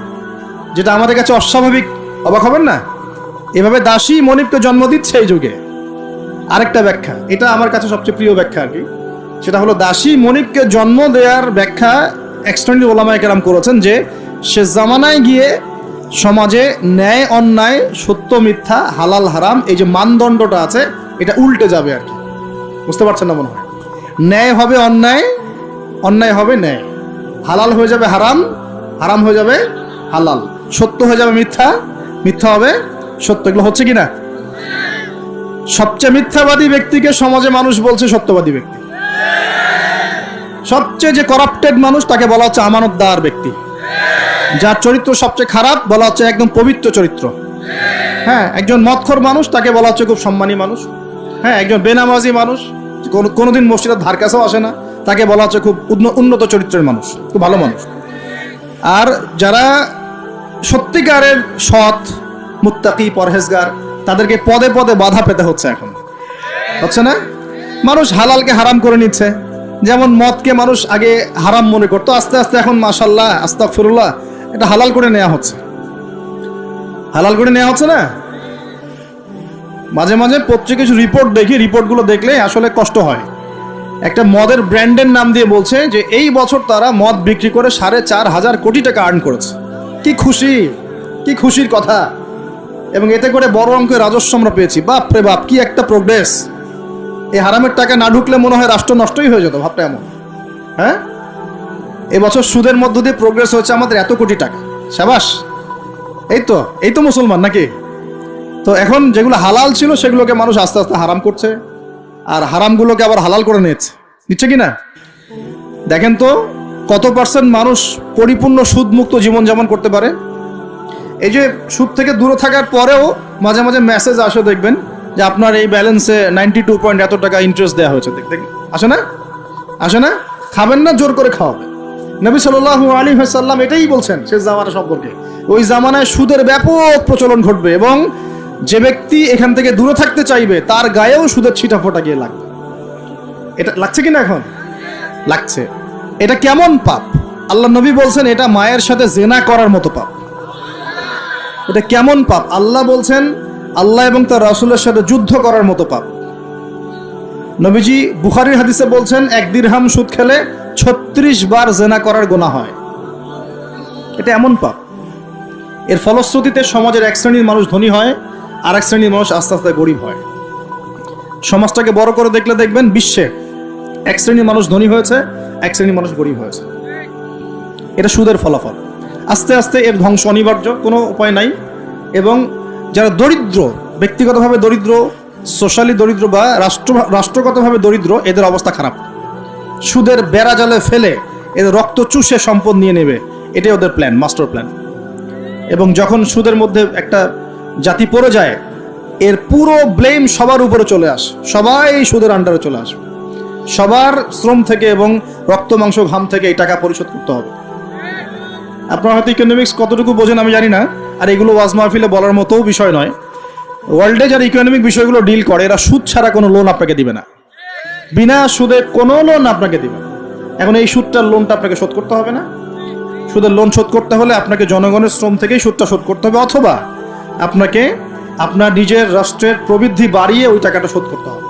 যেটা আমাদের কাছে অস্বাভাবিক, অবাক হবেন না? এভাবে দাসী মনিবকে জন্ম দিচ্ছে এই যুগে। আরেকটা ব্যাখ্যা, এটা আমার কাছে সবচেয়ে প্রিয় ব্যাখ্যা আর কি, সেটা হলো দাসী মনিবকে জন্ম দেওয়ার ব্যাখ্যা এক্সটেন্ডেড ওলামায়ে কেরাম করেছেন যে সে জামানায় গিয়ে সমাজে ন্যায় অন্যায়, সত্য মিথ্যা, হালাল হারাম, এই যে মানদণ্ডটা আছে, এটা উল্টে যাবে আর কি। বুঝতে পারছেন না মনে হয়? ন্যায় হবে অন্যায়, অন্যায় হবে ন্যায়, হালাল হয়ে যাবে হারাম, হারাম হয়ে যাবে হালাল, সত্য হয়ে যাবে মিথ্যা, মিথ্যা হবে সত্য। এগুলো হচ্ছে কি না? সবচেয়ে মিথ্যাবাদী ব্যক্তিকে সমাজে মানুষ বলছে সত্যবাদী ব্যক্তি। সবচেয়ে যে করাপ্টেড মানুষ, তাকে বলা হচ্ছে আমানতদার ব্যক্তি। যার চরিত্র সবচেয়ে খারাপ, বলা হচ্ছে একদম পবিত্র চরিত্র। হ্যাঁ, একজন মদখোর মানুষ, তাকে বলা হচ্ছে খুব সম্মানী মানুষ। হ্যাঁ, একজন বেনামাজি মানুষ, কোনোদিন মসজিদের ধার কাছেও আসে না, তাকে বলা হচ্ছে খুব উন্নত চরিত্রের মানুষ, খুব ভালো মানুষ। আর যারা সত্যিকারের সৎ, মুত্তাকি, পরহেজগার, তাদেরকে পদে পদে বাধা পেতে হচ্ছে এখন, হচ্ছে না? মানুষ হালালকে হারাম করে নিচ্ছে। যেমন মদকে মানুষ আগে হারাম মনে করতো, আস্তে আস্তে এখন মাশাআল্লাহ, আস্তাগফিরুল্লাহ, এটা হালাল করে নেওয়া হচ্ছে। হালাল করে নেওয়া হচ্ছে না? মাঝে মাঝে পত্রিকা কিছু রিপোর্ট দেখি, রিপোর্টগুলো দেখলে আসলে কষ্ট হয়। একটা মদের ব্র্যান্ডের নাম দিয়ে বলছে যে এই বছর তারা মদ বিক্রি করে 4,500 কোটি টাকা আর্ন করেছে। কি খুশি, কি খুশির কথা! এবং এতে করে বড় অঙ্কের রাজস্ব আমরা পেয়েছি। বাপ রে বাপ, কি একটা প্রোগ্রেস! এই হারামের টাকা না ঢুকলে মনে হয় রাষ্ট্র নষ্টই হয়ে যেত, ভাবটা এমন। হ্যাঁ, এবছর সুদের মধ্য দিয়ে প্রোগ্রেস হয়েছে আমাদের এত কোটি টাকা, শাবাশ! এই তো মুসলমান নাকি? তো এখন যেগুলো হালাল ছিল সেগুলোকে মানুষ আস্তে আস্তে হারাম করছে, আর হারামগুলোকে আবার হালাল করে নিচ্ছে কিনা দেখেন তো। কত % মানুষ পরিপূর্ণ সুদমুক্ত জীবনযাপন করতে পারে? এই যে সুদ থেকে দূরে থাকার পরেও মাঝে মাঝে মেসেজ আসে, দেখবেন যে আপনার এই ব্যালেন্সে 92 পয়েন্ট এত টাকা ইন্টারেস্ট দেওয়া হয়েছে। আসে না? খাবেন না, জোর করে খাওয়াবে। নবী সাল্লাল্লাহু আলাইহি ওয়াসাল্লাম এটাই বলছেন শেষ জামানা সম্পর্কে। ওই জামানায় সুদের ব্যাপক প্রচলন ঘটবে, এবং যে ব্যক্তি এখান থেকে দূরে থাকতে চাইবে তার গায়েও সুদের ছিটা ফোটা গিয়ে লাগবে। এটা লাগছে কিনা? এখন লাগছে। এটা কেমন পাপ? আল্লাহ নবী বলছেন এটা মায়ের সাথে জিনা করার মতো পাপ। এটা কেমন পাপ? আল্লাহ বলছেন আল্লাহ এবং তার রাসূলের সাথে যুদ্ধ করার মতো পাপ। নবীজি বুখারীর হাদিসে বলছেন 1 দিরহাম সুদ খেলে 36 বার জিনা করার গুনাহ হয়। এটা এমন পাপ। এর ফলশ্রুতিতে সমাজের এক শ্রেণীর মানুষ ধনী হয়, আর এক শ্রেণীর মানুষ আস্তে আস্তে গরিব হয়। সমাজটাকে বড় করে দেখলে দেখবেন বিশ্বে এক শ্রেণীর মানুষ ধনী হয়েছে, এক শ্রেণীর মানুষ গরিব হয়েছে। এটা সুদের ফলাফল। আস্তে আস্তে এর ধ্বংস অনিবার্য, কোনো উপায় নাই। এবং যারা দরিদ্র, ব্যক্তিগতভাবে দরিদ্র, সোশ্যালি দরিদ্র বা রাষ্ট্রগতভাবে দরিদ্র, এদের অবস্থা খারাপ। সুদের বেড়া জালে ফেলে এদের রক্ত চুষে সম্পদ নিয়ে নেবে, এটাই ওদের প্ল্যান, মাস্টার প্ল্যান। এবং যখন সুদের মধ্যে একটা জাতি পড়ে যায়, এর পুরো ব্লেম সবার উপরে চলে আসে, সবাই সুদের আন্ডারে চলে আসে। সবার শ্রম থেকে এবং রক্ত মাংস ঘাম থেকে এই টাকা পরিশোধ করতে হবে। আপনারা হয়তো ইকোনমিক্স কতটুকু বোঝেন আমি জানি না, আর এগুলো ওয়াজ মাহফিলে বলার মতোও বিষয় নয়। ওয়ার্ল্ডে যারা ইকোনমিক বিষয়গুলো ডিল করে, এরা সুদ ছাড়া কোনো লোন আপনাকে দিবে না, বিনা সুদে কোনো লোন আপনাকে দিবে না। এখন এই সুদটার লোনটা আপনাকে শোধ করতে হবে না? সুদের লোন শোধ করতে হলে আপনাকে জনগণের শ্রম থেকেই সুদটা শোধ করতে হবে, অথবা আপনাকে আপনার নিজের রাষ্ট্রের প্রবৃদ্ধি বাড়িয়ে ওই টাকাটা শোধ করতে হবে।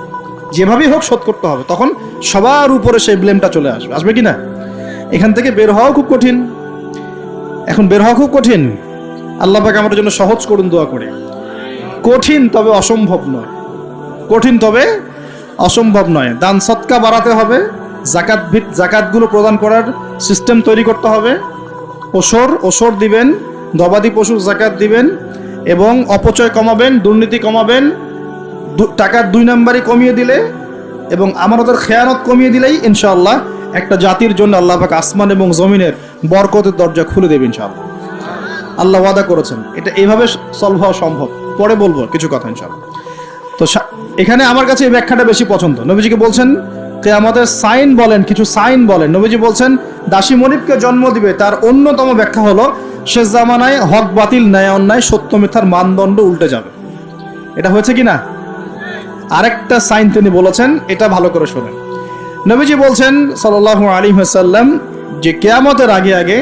যেভাবেই হোক শোধ করতে হবে। তখন সবার উপরে সেই ব্লেমটা চলে আসবে, আসবে কি না? এখান থেকে বের হওয়াও খুব কঠিন। এখন বের হওয়া খুব কঠিন। আল্লাহ পাক আমাদের জন্য সহজ করুন, দোয়া করে। কঠিন তবে অসম্ভব নয়, কঠিন তবে অসম্ভব নয়। দান সৎকা বাড়াতে হবে, জাকাতগুলো প্রদান করার সিস্টেম তৈরি করতে হবে। ওসর দিবেন, গবাদি পশুর জাকাত দিবেন, এবং অপচয় কমাবেন, দুর্নীতি কমাবেন। টাকার 2 নাম্বারই কমিয়ে দিলে এবং আমানতের খেয়ানত কমিয়ে দিলেই ইনশাআল্লাহ একটা জাতির জন্য আল্লাহ পাক আসমান এবং জমিনের বরকতের দরজা খুলে দেবে ইনশাআল্লাহ। আল্লাহ ওয়াদা করেছেন। এটা এইভাবে সলভ হওয়া সম্ভব। পরে বলবো কিছু কথা ইনশাআল্লাহ। তো এখানে আমার কাছে এই ব্যাখ্যাটা বেশি পছন্দ। নবীজিকে বলছেন কিয়ামতের সাইন বলেন, কিছু সাইন বলেন। নবীজি বলছেন দাসী মনিবকে জন্ম দিবে, তার অন্যতম ব্যাখ্যা হলো শেষ জামানায় হক বাতিল, ন্যায় অন্যায়, সত্য মিথ্যার মানদণ্ড উল্টে যাবে। এটা হয়েছে কি না? আরেকটা সাইন তিনি বলেছেন, এটা ভালো করে শোনেন। নবীজি বলছেন সাল্লাল্লাহু আলাইহি ওয়াসাল্লাম যে কিয়ামতের আগে আগে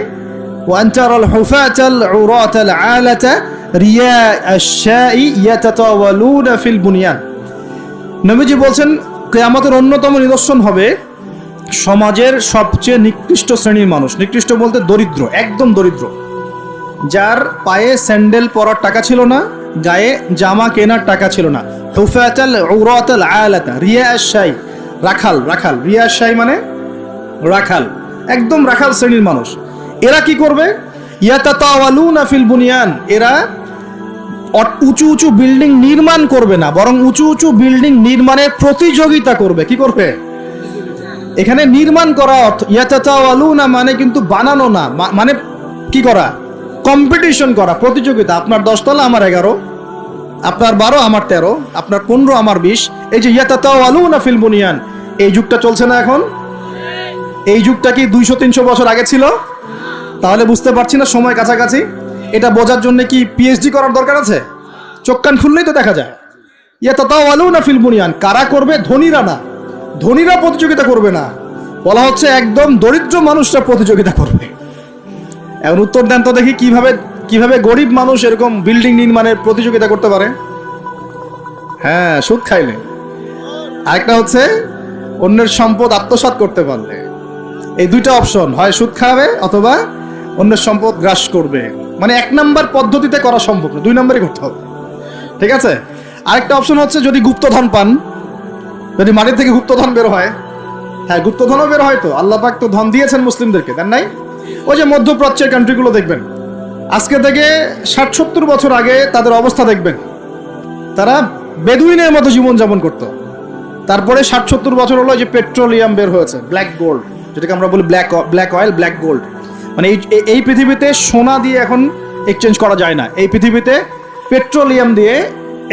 ওয়ান্তারাল হুফাতাল উরাতাল আলাতা রিয়া আশ-শাই ইয়াতাতাওয়ালুনা ফিল বুনিয়ান। নবীজি বলছেন কিয়ামতের অন্যতম নিদর্শন হবে সমাজের সবচেয়ে নিকৃষ্ট শ্রেণীর মানুষ। নিকৃষ্ট বলতে দরিদ্র, একদম দরিদ্র, যার পায়ে স্যান্ডেল পরার টাকা ছিল না, গায়ে জামা কেনার টাকা ছিল না। হুফাতাল উরাতাল আলাতা রিয়া আশ-শাই, রাখাল, রিয়া আশ-শাই মানে রাখাল, একদম রাখাল শ্রেণীর মানুষ। এরা কি করবে? ইয়াতাতাওয়ালুনা ফিল বুনিয়ান, এরা উঁচু উঁচু বিল্ডিং নির্মাণ করবে না, বরং উঁচু উঁচু বিল্ডিং নির্মাণের প্রতিযোগিতা করবে। কি করবে? এখানে নির্মাণ করা অর্থ, ইয়াতাতাওয়ালুনা মানে কিন্তু বানানো না, মানে কি করা? কম্পিটিশন করা, প্রতিযোগিতা। আপনার 10 তলা, আমার 11, আপনার 12, আমার 13, আপনার 15, আমার 20। এই যে ইয়াতাতাওয়ালুনা ফিল বুনিয়ান, এই যুগটা চলছে না এখন? এই যুগটা কি 200-300 বছর আগে ছিল? তাহলে বুঝতে পারছি না সময় কাছাকাছি। এটা বোঝার জন্য কি পিএইচডি করার দরকার আছে? চোখ কান খুললেই তো দেখা যায়। ইয়াতাতাওয়ালুনা ফিল বুনিয়ান, কারা করবে? ধনীরা না, ধনীরা প্রতিযোগিতা করবে না, বলা হচ্ছে একদম দরিদ্র মানুষরা প্রতিযোগিতা করবে। এখন উত্তর দেন তো দেখি, কিভাবে গরিব মানুষ এরকম বিল্ডিং নির্মাণের প্রতিযোগিতা করতে পারে? হ্যাঁ, সুদ খাইলে। আরেকটা হচ্ছে অন্যের সম্পদ আত্মসাৎ করতে পারলে। এই দুইটা অপশন, হয় সুদ খাবে অথবা অন্যের সম্পদ গ্রাস করবে। মানে 1 নাম্বার পদ্ধতিতে করা সম্ভব না, 2 নাম্বারই করতে হবে। ঠিক আছে? আরেকটা অপশন হচ্ছে যদি গুপ্তধন পান, যদি মাটি থেকে গুপ্তধন বের হয়। হ্যাঁ, গুপ্তধনও বের হয় তো, আল্লাহ পাক তো ধন দিয়েছেন মুসলিমদেরকে, দেন নাই? ওই যে মধ্যপ্রাচ্যের কান্ট্রিগুলো দেখবেন, আজকে থেকে 60-70 বছর আগে তাদের অবস্থা দেখবেন, তারা বেদুইনের মতো জীবনযাপন করত। তারপরে 60-70 বছর হলো যে পেট্রোলিয়াম বের হয়েছে, ব্ল্যাক গোল্ড, যেটাকে আমরা বলি ব্ল্যাক অয়েল, ব্ল্যাক গোল্ড। মানে এই পৃথিবীতে সোনা দিয়ে এখন এক্সচেঞ্জ করা যায় না, এই পৃথিবীতে পেট্রোলিয়াম দিয়ে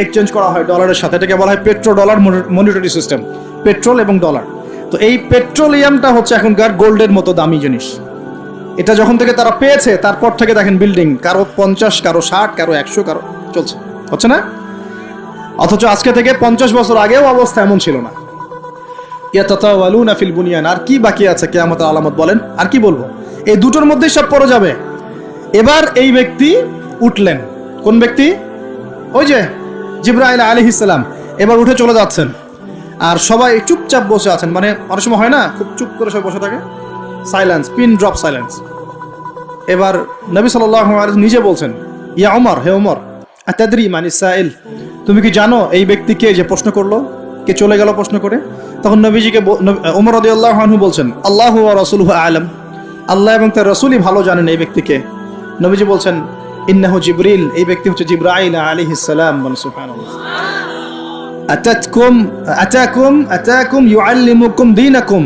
এক্সচেঞ্জ করা হয় ডলারের সাথে। এটাকে বলা হয় petro dollar monetary system, petrol এবং ডলার। তো এই পেট্রোলিয়ামটা হচ্ছে এখনকার গোল্ডের মতো দামি জিনিস। এটা যখন থেকে তারা পেয়েছে, তারপর থেকে দেখেন বিল্ডিং কারো 50, কারো 60, কারো 100, কারো চলছে, হচ্ছে না? অথচ আজকে থেকে 50 বছর আগেও অবস্থা এমন ছিল না। ইয়াতাতাওয়ালুনা ফিল বুনিয়ান। আর কি বাকি আছে কিয়ামতের আলামত বলেন? আর কি বলবো? এই দুটোর মধ্যেই সব পড়ে যাবে। এবার এই ব্যক্তি উঠলেন। কোন ব্যক্তি? ওই যে জিবরাইল আলাইহিস সালাম এবার উঠে চলে যাচ্ছেন, আর সবাই চুপচাপ বসে আছেন। মানে অনেক সময় হয় না, খুব চুপ করে সবাই বসে থাকে, সাইলেন্স, পিন ড্রপ সাইলেন্স। এবার নবী সাল্লাল্লাহু আলাইহি ওয়াসাল্লাম নিজে বলছেন ইয়া ওমর, হে ওমর, আতাদরি মান ইসাইল, তুমি কি জানো এই ব্যক্তিকে যে প্রশ্ন করলো, কে চলে গেল প্রশ্ন করে? তখন নবীজিকে ওমর রাদিয়াল্লাহু আনহু বলছেন, আল্লাহু ওয়া রাসূলুহু আ'লাম, আল্লাহ এবং তার রাসূলই ভালো জানেন এই ব্যক্তিকে। নবীজি বলছেন, ইন্নাহু জিবরিল, এই ব্যক্তি হচ্ছে জিবরাইল আলাইহিস সালাম। সুবহানাল্লাহ। আতাকুম ইউআল্লিমুকুম দীনাকুম,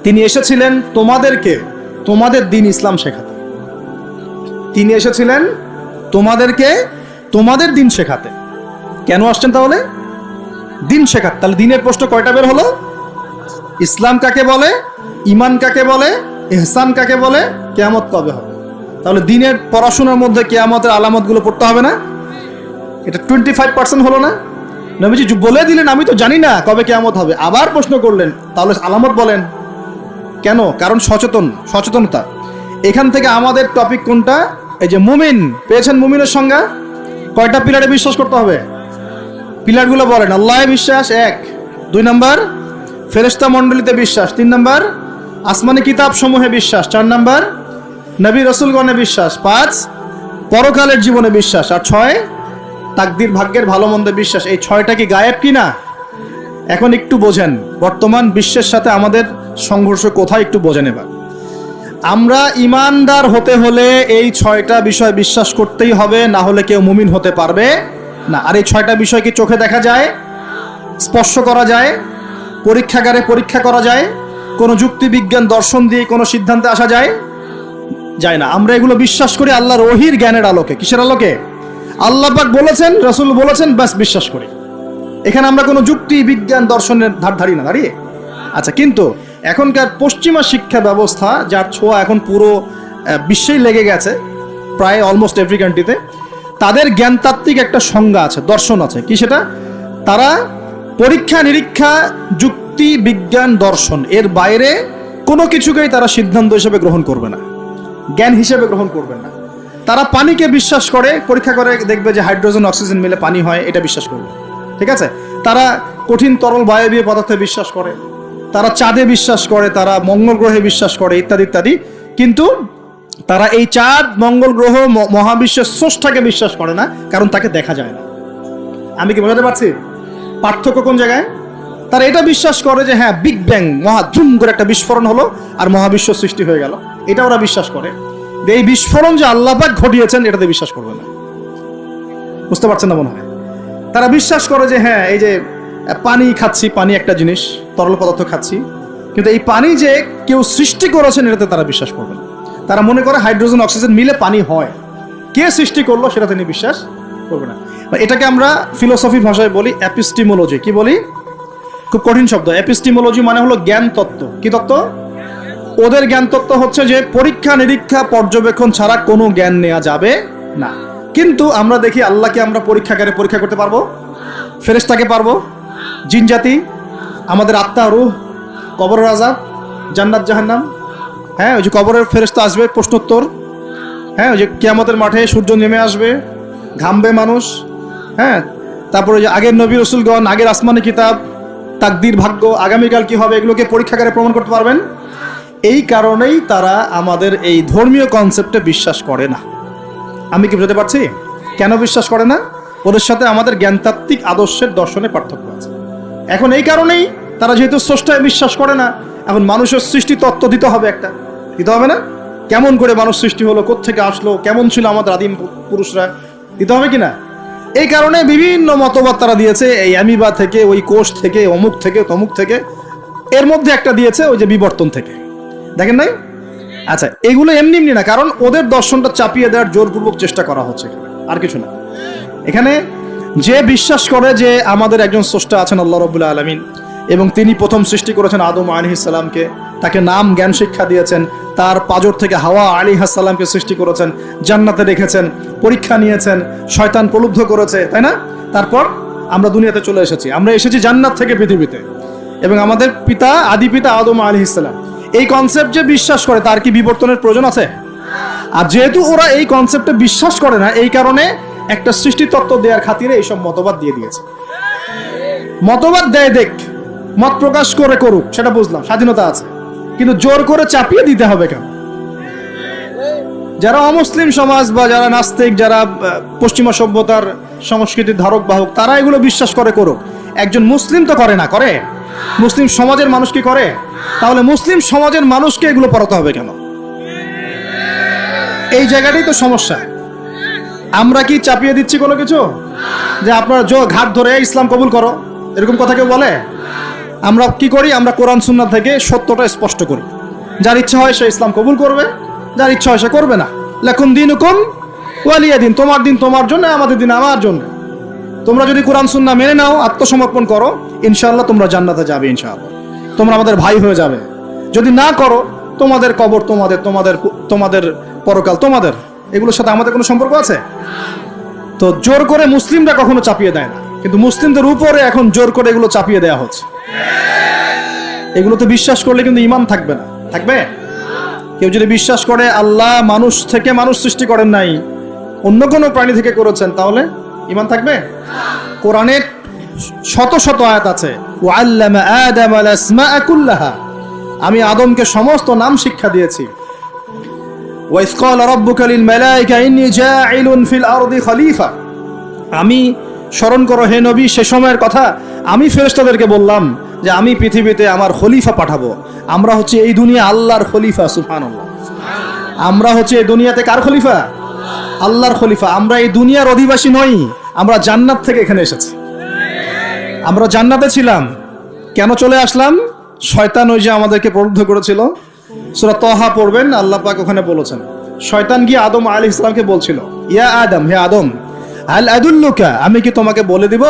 তিনি এসেছিলেন তোমাদেরকে তোমাদের দ্বীন ইসলাম শেখাতে। তিনি এসেছিলেন তোমাদেরকে তোমাদের দ্বীন শেখাতে। কেন আসছেন তাহলে? দ্বীন শেখাতে। তাহলে দ্বীনের প্রশ্ন কয়টা বের হলো? ইসলাম কাকে বলে, ঈমান কাকে বলে, ইহসান কাকে বলে, কিয়ামত কবে হবে। তাহলে দ্বীনের পড়াশোনার মধ্যে কিয়ামতের আলামতগুলো পড়তে হবে না? এটা 25% হলো না? নবীজি বলে দিলেন আমি তো জানি না কবে কিয়ামত হবে, আবার প্রশ্ন করলেন তাহলে আলামত বলেন। কেন? কারণ সচেতনতা। এখান থেকে আমাদের টপিক কোনটা? এই যে মুমিন পেয়েছেন, মুমিনের সংজ্ঞা কয়টা পিলারে বিশ্বাস করতে হবে? পিলারগুলো বলেন। আল্লাহে বিশ্বাস 1, 2 নাম্বার ফেরেশতা মণ্ডলীতে বিশ্বাস, 3 নাম্বার আসমানি কিতাব সমূহে বিশ্বাস, 4 নাম্বার নবী রাসূলগণে বিশ্বাস, 5 পরকালের জীবনে বিশ্বাস, আর 6 তাকদীর ভাগ্যের ভালো মন্দে বিশ্বাস। এই 6টা কি গায়েব কি না? এখন একটু বোঝেন বর্তমান বিশ্বের সাথে আমাদের সংঘর্ষ কোথায়, একটু বোঝেন এবার। আমরা ইমানদার হতে হলে এই 6টা বিষয় বিশ্বাস করতেই হবে, না হলে কেউ মুমিন হতে পারবে না। আর এই 6টা বিষয় কি চোখে দেখা যায়, স্পর্শ করা যায়, পরীক্ষাগারে পরীক্ষা করা যায়, কোনো যুক্তি বিজ্ঞান দর্শন দিয়ে কোনো সিদ্ধান্তে আসা যায়? যায় না। আমরা এগুলো বিশ্বাস করি আল্লাহর ওহীর জ্ঞানের আলোকে। কিসের আলোকে? আল্লাহ পাক বলেছেন, রাসূল বলেছেন, ব্যাস বিশ্বাস করি। এখানে আমরা কোনো যুক্তি বিজ্ঞান দর্শনের ধার ধারি না, দাঁড়িয়ে। আচ্ছা, কিন্তু এখনকার পশ্চিমা শিক্ষা ব্যবস্থা, যার ছোঁয়া এখন পুরো বিশ্বেই লেগে গেছে, প্রায় অলমোস্ট এভরি কান্ট্রিতে, তাদের জ্ঞানতাত্ত্বিক একটা সংজ্ঞা আছে, দর্শন আছে। কি সেটা? তারা পরীক্ষা নিরীক্ষা, যুক্তি বিজ্ঞান দর্শন এর বাইরে কোনো কিছুকেই তারা সিদ্ধান্ত হিসেবে গ্রহণ করবে না, জ্ঞান হিসেবে গ্রহণ করবে না। তারা পানিকে বিশ্বাস করে, পরীক্ষা করে দেখবে যে হাইড্রোজেন অক্সিজেন মিলে পানি হয়, এটা বিশ্বাস করবে। ঠিক আছে? তারা কঠিন তরল বায়বীয় পদার্থে বিশ্বাস করে, তারা চাঁদে বিশ্বাস করে, তারা মঙ্গল গ্রহে বিশ্বাস করে, ইত্যাদি ইত্যাদি। কিন্তু তারা এই চাঁদ, মঙ্গল গ্রহ, মহাবিশ্বের স্রষ্টাকে বিশ্বাস করে না, কারণ তাকে দেখা যায় না। আমি কি বোঝাতে পারছি পার্থক্য কোন জায়গায়? তারা এটা বিশ্বাস করে যে হ্যাঁ, বিগ ব্যাং, মহাধুম করে একটা বিস্ফোরণ হলো আর মহাবিশ্ব সৃষ্টি হয়ে গেল, এটা ওরা বিশ্বাস করে। এই বিস্ফোরণ যে আল্লাহ পাক ঘটিয়েছেন এটাতে বিশ্বাস করবে না। বুঝতে পারছেন না মনে হয়? তারা বিশ্বাস করে যে হ্যাঁ, এই যে পানি খাচ্ছি, পানি একটা জিনিস, তরল পদার্থ খাচ্ছি, কিন্তু এই পানি যে কেউ সৃষ্টি করেছেন এটাতে তারা বিশ্বাস করবে না। তারা মনে করে হাইড্রোজেন অক্সিজেন মিলে পানি হয়, কে সৃষ্টি করলো সেটা তিনি বিশ্বাস করবে না। এটাকে আমরা ফিলোসফির ভাষায় বলি এপিস্টিমোলজি। কি বলি? খুব কঠিন শব্দ। এপিস্টিমোলজি মানে হলো জ্ঞান তত্ত্ব। কি তত্ত্ব? ওদের জ্ঞান তত্ত্ব হচ্ছে যে পরীক্ষা নিরীক্ষা পর্যবেক্ষণ ছাড়া কোনো জ্ঞান নেওয়া যাবে না। কিন্তু আমরা দেখি আল্লাহকে আমরা পরীক্ষাগারে পরীক্ষা করতে পারবো, ফেরেশতাকে পারবো, জিন জাতি, আমাদের আত্মা, রূহ, কবরের আযাব, জান্নাত জাহান্নাম, হ্যাঁ, ওই যে কবরের ফেরেশতা আসবে, প্রশ্নোত্তর, হ্যাঁ, ওই যে কিয়ামতের মাঠে সূর্য নেমে আসবে, ঘামবে মানুষ, হ্যাঁ, তারপরে যে আগের নবী রাসূলগণ, আগের আসমানি কিতাব, তাকদীর, ভাগ্য, আগামীকাল কি হবে, এগুলোকে পরীক্ষাগারে প্রমাণ করতে পারবেন। এই কারণেই তারা আমাদের এই ধর্মীয় কনসেপ্টে বিশ্বাস করে না। আমি কি বুঝতে পারছি কেন বিশ্বাস করে না? ওদের সাথে আমাদের জ্ঞানতাত্ত্বিক আদর্শের দর্শনে পার্থক্য আছে। এখন এই কারণেই তারা যেহেতু স্রষ্টায় বিশ্বাস করে না, এখন মানুষের সৃষ্টি তত্ত্ব দিতে হবে, একটা দিতে হবে না? কেমন করে মানুষ সৃষ্টি হলো, কোত্থেকে আসলো, কেমন ছিল আমাদের আদিম পুরুষরা, দিতে হবে কি না? এই কারণে বিভিন্ন মতবাদ তারা দিয়েছে, এই অ্যামিবা থেকে, ওই কোষ থেকে, অমুক থেকে, তমুক থেকে, এর মধ্যে একটা দিয়েছে ওই যে বিবর্তন থেকে। দেখেন নাই? আচ্ছা, এগুলো এমনি এমনি না, কারণ ওদের দর্শনটা চাপিয়ে দেওয়ার জোরপূর্বক চেষ্টা করা হচ্ছে, আর কিছু না। এখানে যে বিশ্বাস করে যে আমাদের একজন স্রষ্টা আছেন আল্লাহ রাব্বুল আলামিন, এবং তিনি প্রথম সৃষ্টি করেছেন আদম আলাইহিস সালামকে, তাকে নাম জ্ঞান শিক্ষা দিয়েছেন, তার পাঁজর থেকে হাওয়া আলাইহিস সালামকে সৃষ্টি করেছেন, জান্নাতে রেখেছেন, পরীক্ষা নিয়েছেন, শয়তান প্রলুব্ধ করেছে, তাই না? তারপর আমরা দুনিয়াতে চলে এসেছি, আমরা এসেছি জান্নাত থেকে পৃথিবীতে, এবং আমাদের পিতা, আদি পিতা আদম আলাইহিস সালাম। এই কনসেপ্ট যে বিশ্বাস করে তার কি বিবর্তনের প্রয়োজন আছে? আর যেহেতু ওরা এই কনসেপ্টে বিশ্বাস করে না, এই কারণে একটা সৃষ্টি তত্ত্ব দেওয়ার খাতিরে এইসব মতবাদ দিয়ে দিয়েছে। মতবাদ দেয়, দেখ, মত প্রকাশ করে করুক, সেটা বুঝলাম, স্বাধীনতা আছে, কিন্তু জোর করে চাপিয়ে দিতে হবে কেন? যারা অমুসলিম সমাজ বা যারা নাস্তিক, যারা পশ্চিমা সভ্যতার সংস্কৃতির ধারক বাহক, তারা এগুলো বিশ্বাস করে করুক। একজন মুসলিম তো করে না, করে? মুসলিম সমাজের মানুষ কি করে? তাহলে মুসলিম সমাজের মানুষকে এগুলো পড়াতে হবে কেন? এই জায়গাটাই তো সমস্যা। আমরা কি চাপিয়ে দিচ্ছি কোনো কিছু, যে আপনার ঘাট ধরে ইসলাম কবুল করো, এরকম কথা কেউ বলে? আমরা কি করি? আমরা কোরআন সুন্নাহ থেকে সত্যটা স্পষ্ট করি। যার ইচ্ছা হয় সে ইসলাম কবুল করবে, যার ইচ্ছা হয় সে করবে না। লাকুম দীনুকুম ওয়ালিয়া দিন, তোমার দিন তোমার জন্য, আমাদের দিন আমার জন্য। তোমরা যদি কোরআন সুন্নাহ মেনে নাও, আত্মসমর্পণ করো, ইনশাআল্লাহ তোমরা জান্নাতে যাবে, ইনশাআল্লাহ তোমরা আমাদের ভাই হয়ে যাবে। যদি না করো, তোমাদের কবর তোমাদের, তোমাদের তোমাদের পরকাল তোমাদের, এগুলোর সাথে আমাদের কোনো সম্পর্ক আছে? তো জোর করে মুসলিমরা কখনো চাপিয়ে দেয় না, কিন্তু মুসলিমদের উপরে এখন জোর করে এগুলো চাপিয়ে দেওয়া হচ্ছে। এগুলোতে বিশ্বাস করলে কিন্তু ঈমান থাকবে না। থাকবে? কেউ যদি বিশ্বাস করে আল্লাহ মানুষ থেকে মানুষ সৃষ্টি করেন নাই, অন্য কোনো প্রাণী থেকে করেছেন, তাহলে ঈমান থাকবে? কোরআনে শত শত আয়াত আছে, ওয়াল্লামা আদামাল আসমাআ কুল্লাহা, আমি আদমকে সমস্ত নাম শিক্ষা দিয়েছি। ওয়াইজ ক্বালা রাব্বুকা লিল মালায়েকা ইন্নী জাঈলুন ফিল আরদি খলিফা, আমি, স্মরণ করো হে নবী সে সময়ের কথা, আমি ফেরেশতাদেরকে বললাম যে আমি পৃথিবীতে আমার খলিফা পাঠাবো। আমরা হচ্ছে এই দুনিয়া আল্লাহর খলিফা, সুবহানাল্লাহ। আমরা হচ্ছে এই দুনিয়াতে কার খলিফা? আল্লাহর খলিফা। আমরা এই দুনিয়ার অধিবাসী নই, আমরা জান্নাত থেকে এখানে এসেছি। আমরা জান্নাতে ছিলাম, কেন চলে আসলাম? শয়তান ওই যে আমাদেরকে প্রলুব্ধ করেছিল। সূরা তাহা পড়বেন, আল্লাহ পাক ওখানে বলেছেন, শয়তান গিয়ে আদম আলাইহিস সালামকে বলছিল, ইয়া আদম, হে আদম, আল আদুল্লুকা, আমি কি তোমাকে বলে দিব,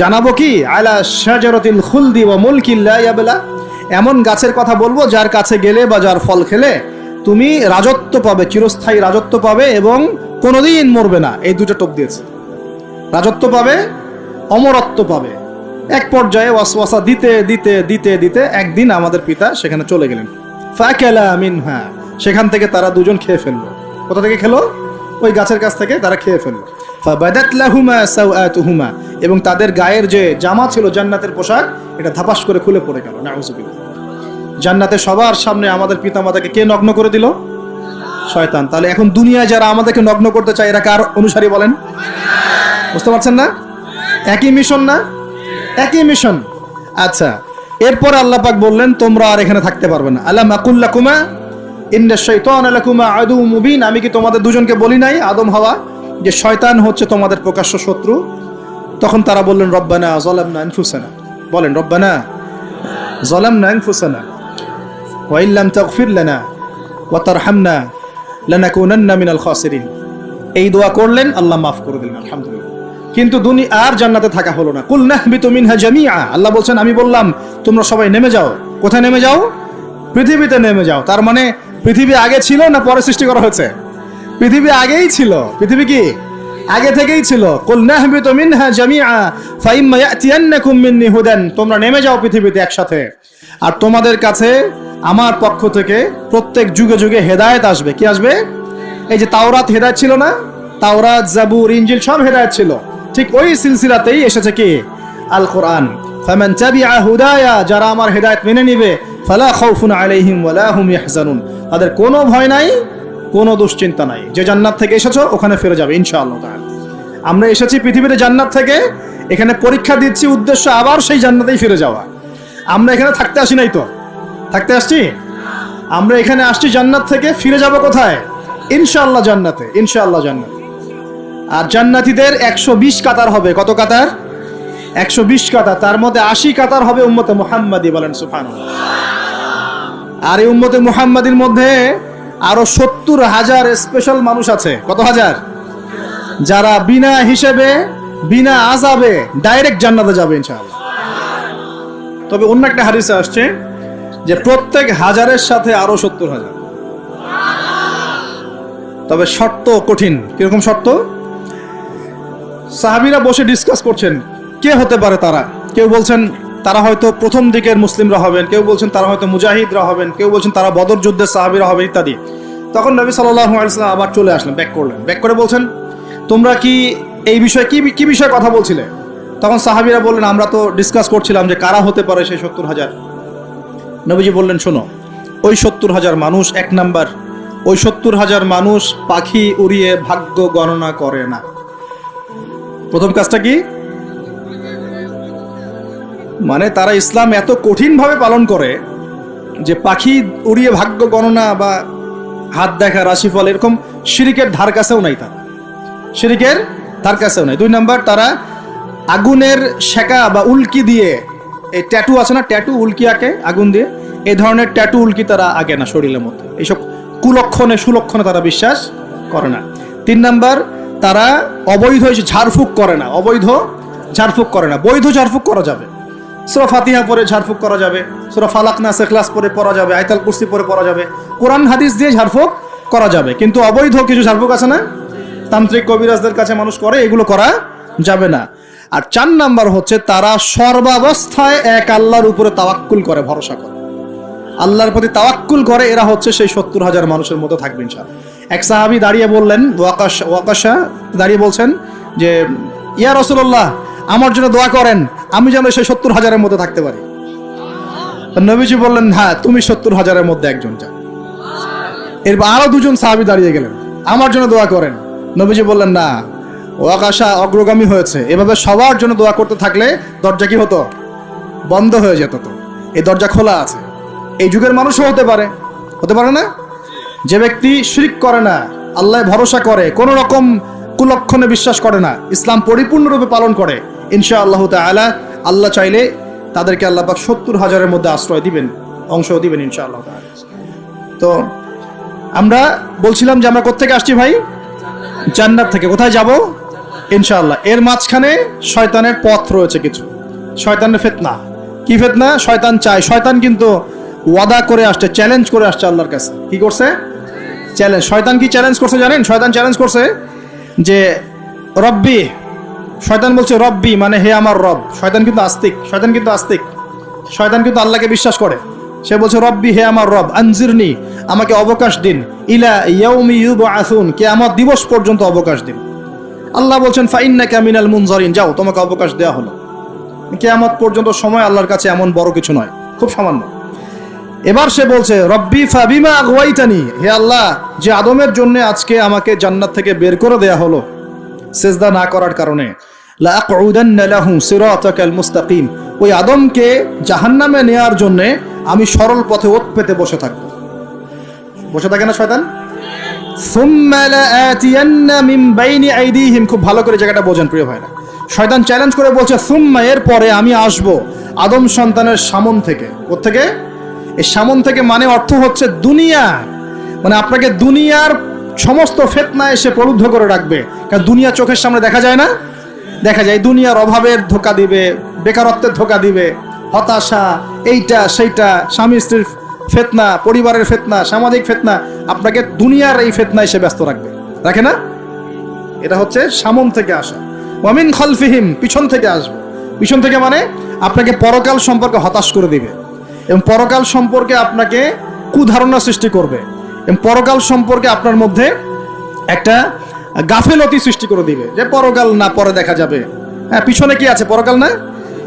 জানাবো কি, আলা শাজারাতিল খুলদি ওয়া মুলকিন লা ইয়াবলা, এমন গাছের কথা বলবো যার কাছে গেলে বা যার ফল খেলে তুমি রাজত্ব পাবে, চিরস্থায়ী রাজত্ব পাবে এবং কোনোদিন মরবে না। এই দুটো টোপ দিয়েছে, রাজত্ব পাবে, অমরত্ব পাবে। এক পর্যায়ে ওয়াসওয়াসা দিতে দিতে দিতে দিতে একদিন আমাদের পিতা সেখানে চলে গেলেন। ফাকালা মিনহা, সেখান থেকে তারা দুজন খেয়ে ফেললো। কোথা থেকে খেলো? ওই গাছের কাছ থেকে তারা খেয়ে ফেললো। ফাবাদাত লাহুমা সাওআতুহুমা, এবং তাদের গায়ের যে জামা ছিল জান্নাতের পোশাক, এটা ধাপাস করে খুলে পড়ে গেল। নাউযুবিল্লাহ। জান্নাতে সবার সামনে আমাদের পিতামাতাকে কে নগ্ন করে দিল? শয়তান। তাহলে এখন দুনিয়ায় যারা আমাদেরকে নগ্ন করতে চায়, এরা কার অনুসারী বলেন? বুঝতে পারছেন না? একই মিশন না? একই মিশন। আচ্ছা, এরপর আল্লাহ পাক বললেন তোমরা আর এখানে থাকতে পারবে না। আলাম আকুল লাকুমা ইন্নাশ শাইতানা লাকুমা আদুউম মুবিন, আমি কি তোমাদের দুজনকে বলি নাই, আদম হাওয়া, যে শয়তান হচ্ছে তোমাদের প্রকাশ্য শত্রু? তখন তারা বললেন রব্বানা যালামনা আনফুসানা, বলেন রব্বানা যালামনা আনফুসানা ওয়া ইল্লাম তাগফির লানা ওয়া তারহামনা লানাকুনান্না মিনাল খাসিরিন। এই দোয়া করলেন, আল্লাহ মাফ করে দিলেন, আলহামদুলিল্লাহ। কিন্তু দুনিয়া আর জান্নাতে থাকা হলো না। কুল নাহবিতু মিনহা জামিআ, আল্লাহ বলছেন আমি বললাম তোমরা সবাই নেমে যাও। কোথায় নেমে যাও? পৃথিবীতে নেমে যাও। তার মানে পৃথিবী আগে ছিল না পরে সৃষ্টি করা হয়েছে? পৃথিবী আগেই ছিল। পৃথিবী কি আগে থেকেই ছিল? কুল নাহবিতু মিনহা জামিআ ফাইম্মা ইয়াতিয়ান্নাকুম মিন্নি হুদান, তোমরা নেমে যাও পৃথিবীতে একসাথে, আর তোমাদের কাছে আমার পক্ষ থেকে প্রত্যেক যুগে যুগে হেদায়েত আসবে। কি আসবে? এই যে তাওরাত হেদায়েত ছিল না? তাওরাত, জাবুর, ইনজিল সব হেদায়েত ছিল। ঠিক ওই সিলসিলাতেই এসেছে কি? আল কোরআন। ফামান তাবিআ হুদায়া, যারা আমার হেদায়েত মেনে নিবে, ফালা খাউফুন আলাইহিম ওয়ালা হুম ইয়াহজানুন, তাদের কোনো ভয় নাই, কোনো দুশ্চিন্তা নাই। যে জান্নাত থেকে এসেছো ওখানে ফিরে যাবে ইনশাআল্লাহ তাআলা। আমরা এসেছি পৃথিবীতে জান্নাত থেকে, এখানে পরীক্ষা দিচ্ছি, উদ্দেশ্য আবার সেই জান্নাতেই ফিরে যাওয়া। আমরা এখানে থাকতে আসি নাই তো, থাকতে আসছি। আমরা এখানে আসছি জান্নাত থেকে, ফিরে যাব কোথায়? ইনশাআল্লাহ জান্নাতে, ইনশাআল্লাহ জান্নাতে। আর জান্নাতীদের 120 কাতার হবে। কত কাতার? 120 কাতার। তার মধ্যে 80 কাতার হবে উম্মতে মুহাম্মাদি, বলেন সুবহানাল্লাহ। আর এই উম্মতে মুহাম্মাদির মধ্যে আরো 70,000 স্পেশাল মানুষ আছে। কত হাজার? যারা বিনা হিসেবে, বিনা আযাবে ডাইরেক্ট জান্নাতে যাবে ইনশাআল্লাহ। তবে অন্য একটা হাদিসে আসছে যে প্রত্যেক হাজারের সাথে আরো 70,000। তবে শর্ত কঠিন। কিরকম শর্ত? সাহাবীরা বসে ডিসকাস করছেন কে হতে পারে তারা। কেউ বলছেন তারা হয়তো প্রথম দিকের মুসলিমরা হবেন, কেউ বলছেন তারা হয়তো মুজাহিদরা হবেন, কেউ বলছেন তারা বদর যুদ্ধের সাহাবীরা হবেন ইত্যাদি। তখন নবী সাল্লাল্লাহু আলাইহি ওয়াসাল্লাম আবার চলে আসলেন, ব্যাক করলেন। ব্যাক করে বলছেন তোমরা কি এই বিষয়ে কি বিষয়ে কথা বলছিলে? তখন সাহাবীরা বললেন আমরা তো ডিসকাস করছিলাম যে কারা হতে পারে সেই 70,000। নবীজি বললেন শোনো, ওই 70,000 মানুষ, এক নাম্বার ওই 70,000 মানুষ পাখি উড়িয়ে ভাগ্য গণনা করে না। প্রথম কাজটা কি? মানে তারা ইসলাম এত কঠিনভাবে পালন করে যে পাখি উড়িয়ে ভাগ্য গণনা বা হাত দেখা, রাশিফল, এরকম শিরিকের ধার কাছেও নাই। তারা শিরিকের ধার কাছেও নাই। 2 নাম্বার, তারা আগুনের শেকা বা উল্কি দিয়ে, এই ট্যাটু আছে না, ট্যাটু উল্কি আঁকে আগুন দিয়ে, এই ধরনের ট্যাটু উল্কি তারা আঁকে না শরীরের মধ্যে। এইসব কুলক্ষণে সুলক্ষণে তারা বিশ্বাস করে না। 3 নাম্বার, তারা অবৈধ ঝাড়ফুঁক করে না। অবৈধ ঝাড়ফুঁক করে না, বৈধ ঝাড়ফুঁক করা যাবে। সূরা ফাতিহা পড়ে ঝাড়ফুঁক করা যাবে, সূরা ফালাক নাস ইখলাস পড়ে পড়া যাবে, আয়াতুল কুরসি পড়ে পড়া যাবে, কোরআন হাদিস দিয়ে ঝাড়ফুঁক করা যাবে। কিন্তু অবৈধ কিছু ঝাড়ফুঁক আছে না, তান্ত্রিক কবিরাজদের কাছে মানুষ করে, এগুলো করা যাবে না। আর 4 নাম্বার হচ্ছে তারা সর্বাবস্থায় এক আল্লাহর উপরে তাওয়াক্কুল করে, ভরসা করে, আল্লাহর প্রতি তাওয়াক্কুল করে। এরা হচ্ছে সেই 70,000 মানুষের মধ্যে থাকবে ইনশাআল্লাহ। এক সাহাবী দাঁড়িয়ে বললেন, ওয়াকাশা দাঁড়িয়ে বলছেন যে, ইয়া রাসূলুল্লাহ, আমার জন্য দোয়া করেন, আমি যেন সেই 70,000-এর মধ্যে থাকতে পারি। নবীজি বললেন, হ্যাঁ, তুমি 70,000-এর মধ্যে একজন। যা। এরপর আরো 2 জন সাহাবী দাঁড়িয়ে গেলেন, আমার জন্য দোয়া করেন। নবীজি বললেন, না, ওয়াকাশা অগ্রগামী হয়েছে। এভাবে সবার জন্য দোয়া করতে থাকলে দরজা কি হতো? বন্ধ হয়ে যেত। তো এই দরজা খোলা আছে। এই যুগের মানুষও হতে পারে না? যে ব্যক্তি শিরক করে না, আল্লাহ ভরসা করে, কোন রকম কুলক্ষণে বিশ্বাস করে না, ইসলাম পরিপূর্ণরূপে পালন করে, ইনশাআল্লাহ তাআলা আল্লাহ চাইলে তাদেরকে আল্লাহ পাক 70,000-এর মধ্যে আশ্রয় দিবেন, অংশ দিবেন ইনশাআল্লাহ তাআলা। তো আমরা বলছিলাম যে আমরা কোত্থেকে আসছি ভাই? জান্নাত থেকে। কোথায় যাব? ইনশাআল্লাহ। এর মাঝখানে শয়তানের পথ রয়েছে কিছু, শয়তানের ফিতনা। কি ফিতনা? শয়তান চায়, শয়তান কিন্তু ওয়াদা করে আসছে, চ্যালেঞ্জ করে আসছে আল্লাহর কাছে। কি করছে? চ্যালেঞ্জ। শয়তান কি চ্যালেঞ্জ করছে জানেন? শয়তান চ্যালেঞ্জ করছে যে রব্বি, শয়তান বলছে রব্বি মানে হে আমার রব। শয়তান কিন্তু আস্তিক, শয়তান কিন্তু আল্লাহকে বিশ্বাস করে। সে বলছে রব্বি, হে আমার রব, আনজিরনি, আমাকে অবকাশ দিন, ইলা ইয়াউমি ইউবআসুন, কিয়ামত দিবস পর্যন্ত অবকাশ দিন। আল্লাহ বলছেন ফাইন্নাকা মিনাল মুনজারিন, যাও, তোমাকে অবকাশ দেওয়া হলো। কিয়ামত পর্যন্ত সময় আল্লাহর কাছে এমন বড় কিছু নয়, খুব সামান্য। এবার সে বলছে রব্বি ফাবিমা আগওয়াইতানি, হে আল্লাহ, যে আদমের জন্য আজকে আমাকে জান্নাত থেকে বের করে দেয়া হলো সিজদা না করার কারণে, লা আকুদান্না লাহু সিরাতাকাল মুস্তাকিম, ওই আদমকে জাহান্নামে নেয়ার জন্য আমি সরল পথে ওত পেতে বসে থাকব। বসে থাকে না শয়তান? সুম্মা লাআতিয়ান্না মিন বাইনি আইদিহিম, খুব ভালো করে জায়গাটা বোঝেন প্রিয় ভাইরা। শয়তান চ্যালেঞ্জ করে বলছে সুম্মা, এর পরে আমি আসব আদম সন্তানের সামন থেকে। কোত্থেকে? এই সামন থেকে মানে অর্থ হচ্ছে দুনিয়া, মানে আপনাকে দুনিয়ার সমস্ত ফিতনা এসে প্রলুব্ধ করে রাখবে। কারণ দুনিয়া চোখের সামনে দেখা যায় না, দেখা যায় দুনিয়ার অভাবের ধোঁকা দিবে, বেকারত্বের ধোঁকা দিবে, হতাশা, এইটা সেইটা, স্বামী স্ত্রীর ফিতনা, পরিবারের ফিতনা, সামাজিক ফিতনা, আপনাকে দুনিয়ার এই ফিতনা এসে ব্যস্ত রাখবে, রাখে না? এটা হচ্ছে সামন থেকে আসা। ওয়ামিন খালফিহিম, পিছন থেকে আসবে। পিছন থেকে মানে আপনাকে পরকাল সম্পর্কে হতাশ করে দিবে এবং পরকাল সম্পর্কে আপনাকে কুধারণা সৃষ্টি করবে এবং পরকাল সম্পর্কে আপনার মধ্যে একটা গাফেলতি সৃষ্টি করে দিবে যে পরকাল না, পরে দেখা যাবে। হ্যাঁ, পিছনে কি আছে? পরকাল না?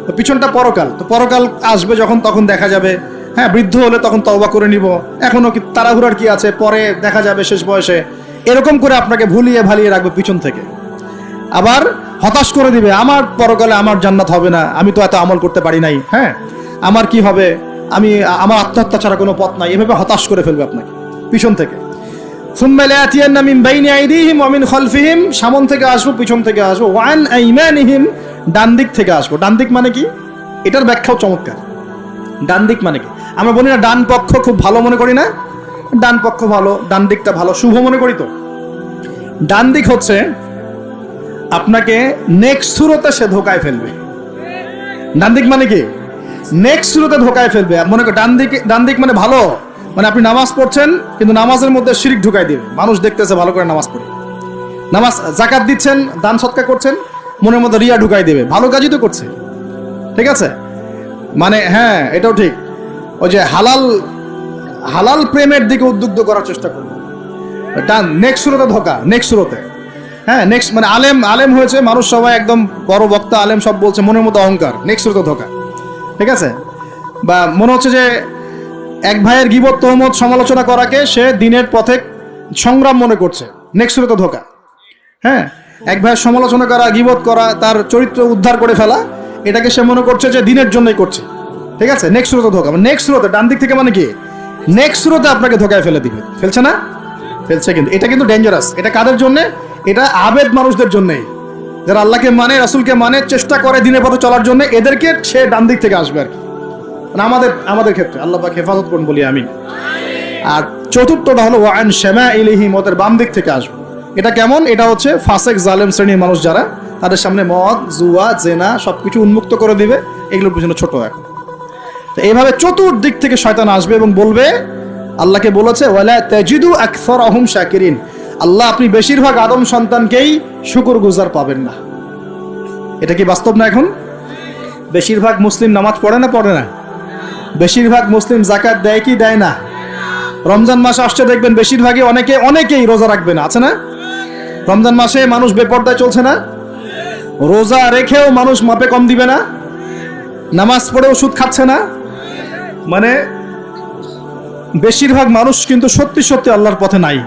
তো পিছনটা পরকাল। তো পরকাল আসবে যখন, তখন দেখা যাবে। হ্যাঁ, বৃদ্ধ হলে তখন তওবা করে নিব, এখনো কি তাড়াহুড়ার কি আছে, পরে দেখা যাবে শেষ বয়সে। এরকম করে আপনাকে ভুলিয়ে ভালিয়ে রাখবে পিছন থেকে। আবার হতাশ করে দিবে, আমার পরকালে আমার জান্নাত হবে না, আমি তো এত আমল করতে পারি নাই, হ্যাঁ, আমার কি হবে, আমার আত্মহত্যা ছাড়া কোনো পথ নাই। এভাবে হতাশ করে ফেলবে আপনাকে পিছন থেকে। সুম্মা লাআতিয়ান্না মিন বাইনি আইদিহিম ওয়া মিন খালফিহিম, সামন থেকে আসবো, পিছন থেকে আসবো, ওয়া আন আইমানিহিম, ডান দিক থেকে আসবো। ডান দিক মানে কি? এটার ব্যাখ্যাও চমৎকার। ডান দিক মানে কি? আমরা বলি না ডান পক্ষ খুব ভালো মনে করি না? ডান পক্ষ ভালো, ডান দিকটা ভালো, শুভ মনে করি তো। ডান দিক হচ্ছে আপনাকে নেক্সট সুরতে সে ধোকায় ফেলবে। ডান দিক মানে কি? নেক্সট সুরতে ধোকায় ফেলবে। মনে কর ডান দিক মানে ভালো, মানে আপনি নামাজ পড়ছেন কিন্তু নামাজের মধ্যে শিরক ঢুকাই দিবে। মানুষ দেখতেছে ভালো করে নামাজ পড়ে, নামাজ যাকাত দিচ্ছেন, দান সৎকার করছেন, মনের মধ্যে রিয়া ঢুকাই দেবে। ভালো কাজই তো করছে, ঠিক আছে? মানে হ্যাঁ, এটাও ঠিক। ওই যে হালাল প্রেমের দিকে উদ্বুদ্ধ করার চেষ্টা করবে। ডান নেক্সট সুরতে ধোকা, নেক্সট সুরতে। হ্যাঁ, নেক্সট মানে আলেম হয়েছে মানুষ, সবাই একদম বড় বক্তা আলেম সব বলছে, মনের মধ্যে অহংকার, নেক্সট সুরতে ধোকা, ঠিক আছে? বা মনে হচ্ছে যে এক ভাইয়ের গীবত তহমত সমালোচনা করাকে সে দিনের পথে সংগ্রাম মনে করছে, নেক্সট সুরতে ধোকা। হ্যাঁ, এক ভাইয়ের সমালোচনা করা, গীবত করা, তার চরিত্র উদ্ধার করে ফেলা, এটাকে সে মনে করছে যে দিনের জন্যই করছে। ঠিক আছে, নেক্সট সুরতে ধোকা, নেক্সট সুরতে ডান দিক থেকে মানে কি, নেক্সট সুরতে আপনাকে ধোকায় ফেলে দিবে। ফেলছে না? ফেলছে। কিন্তু এটা কিন্তু ডেঞ্জারাস। এটা কাদের জন্য? এটা আবেদ মানুষদের জন্যই, যারা আল্লাহকে মানে, রাসূলকে মানে, চেষ্টা করে দিনের পথে চলার জন্য, এদেরকে সে ডান দিক থেকে আসবে আর কি। মানে আমাদের ক্ষেত্রে আল্লাহ পাক হেফাজত করুন বলি আমি। আর চতুর্থটা হলো ওয়ান শামাইলিহিম, ওদের বাম দিক থেকে আসবে। এটা কেমন? এটা হচ্ছে ফাসেক জালেম শ্রেণীর মানুষ যারা, তাদের সামনে মদ, জুয়া, জেনা সবকিছু উন্মুক্ত করে দিবে। এগুলোর পিছনে ছোট এখন। তো এইভাবে চতুর্দিক থেকে শয়তান আসবে এবং বলবে, আল্লাহকে বলেছে ওয়ালা তাজিদু আকসারহুম শাকিরিন, আল্লাহ আপনি বেশিরভাগ আদম সন্তানকেই শুকরগুজার পাবেন না। এটা কি বাস্তব না? এখন বেশিরভাগ মুসলিম নামাজ পড়ে না পড়ে না? বেশিরভাগ মুসলিম যাকাত দেয় কি দেয় না? রমজান মাস আসছে দেখবেন বেশিরভাগই অনেকেই রোজা রাখবে না, আছে না? রমজান মাসে মানুষ বেপরদায় চলছে না? রোজা রেখেও মানুষ মাপে কম দিবে না? নামাজ পড়ে ওষুধ খাচ্ছে না? মানে বেশিরভাগ মানুষ কিন্তু সত্যি সত্যি আল্লাহর পথে নাই।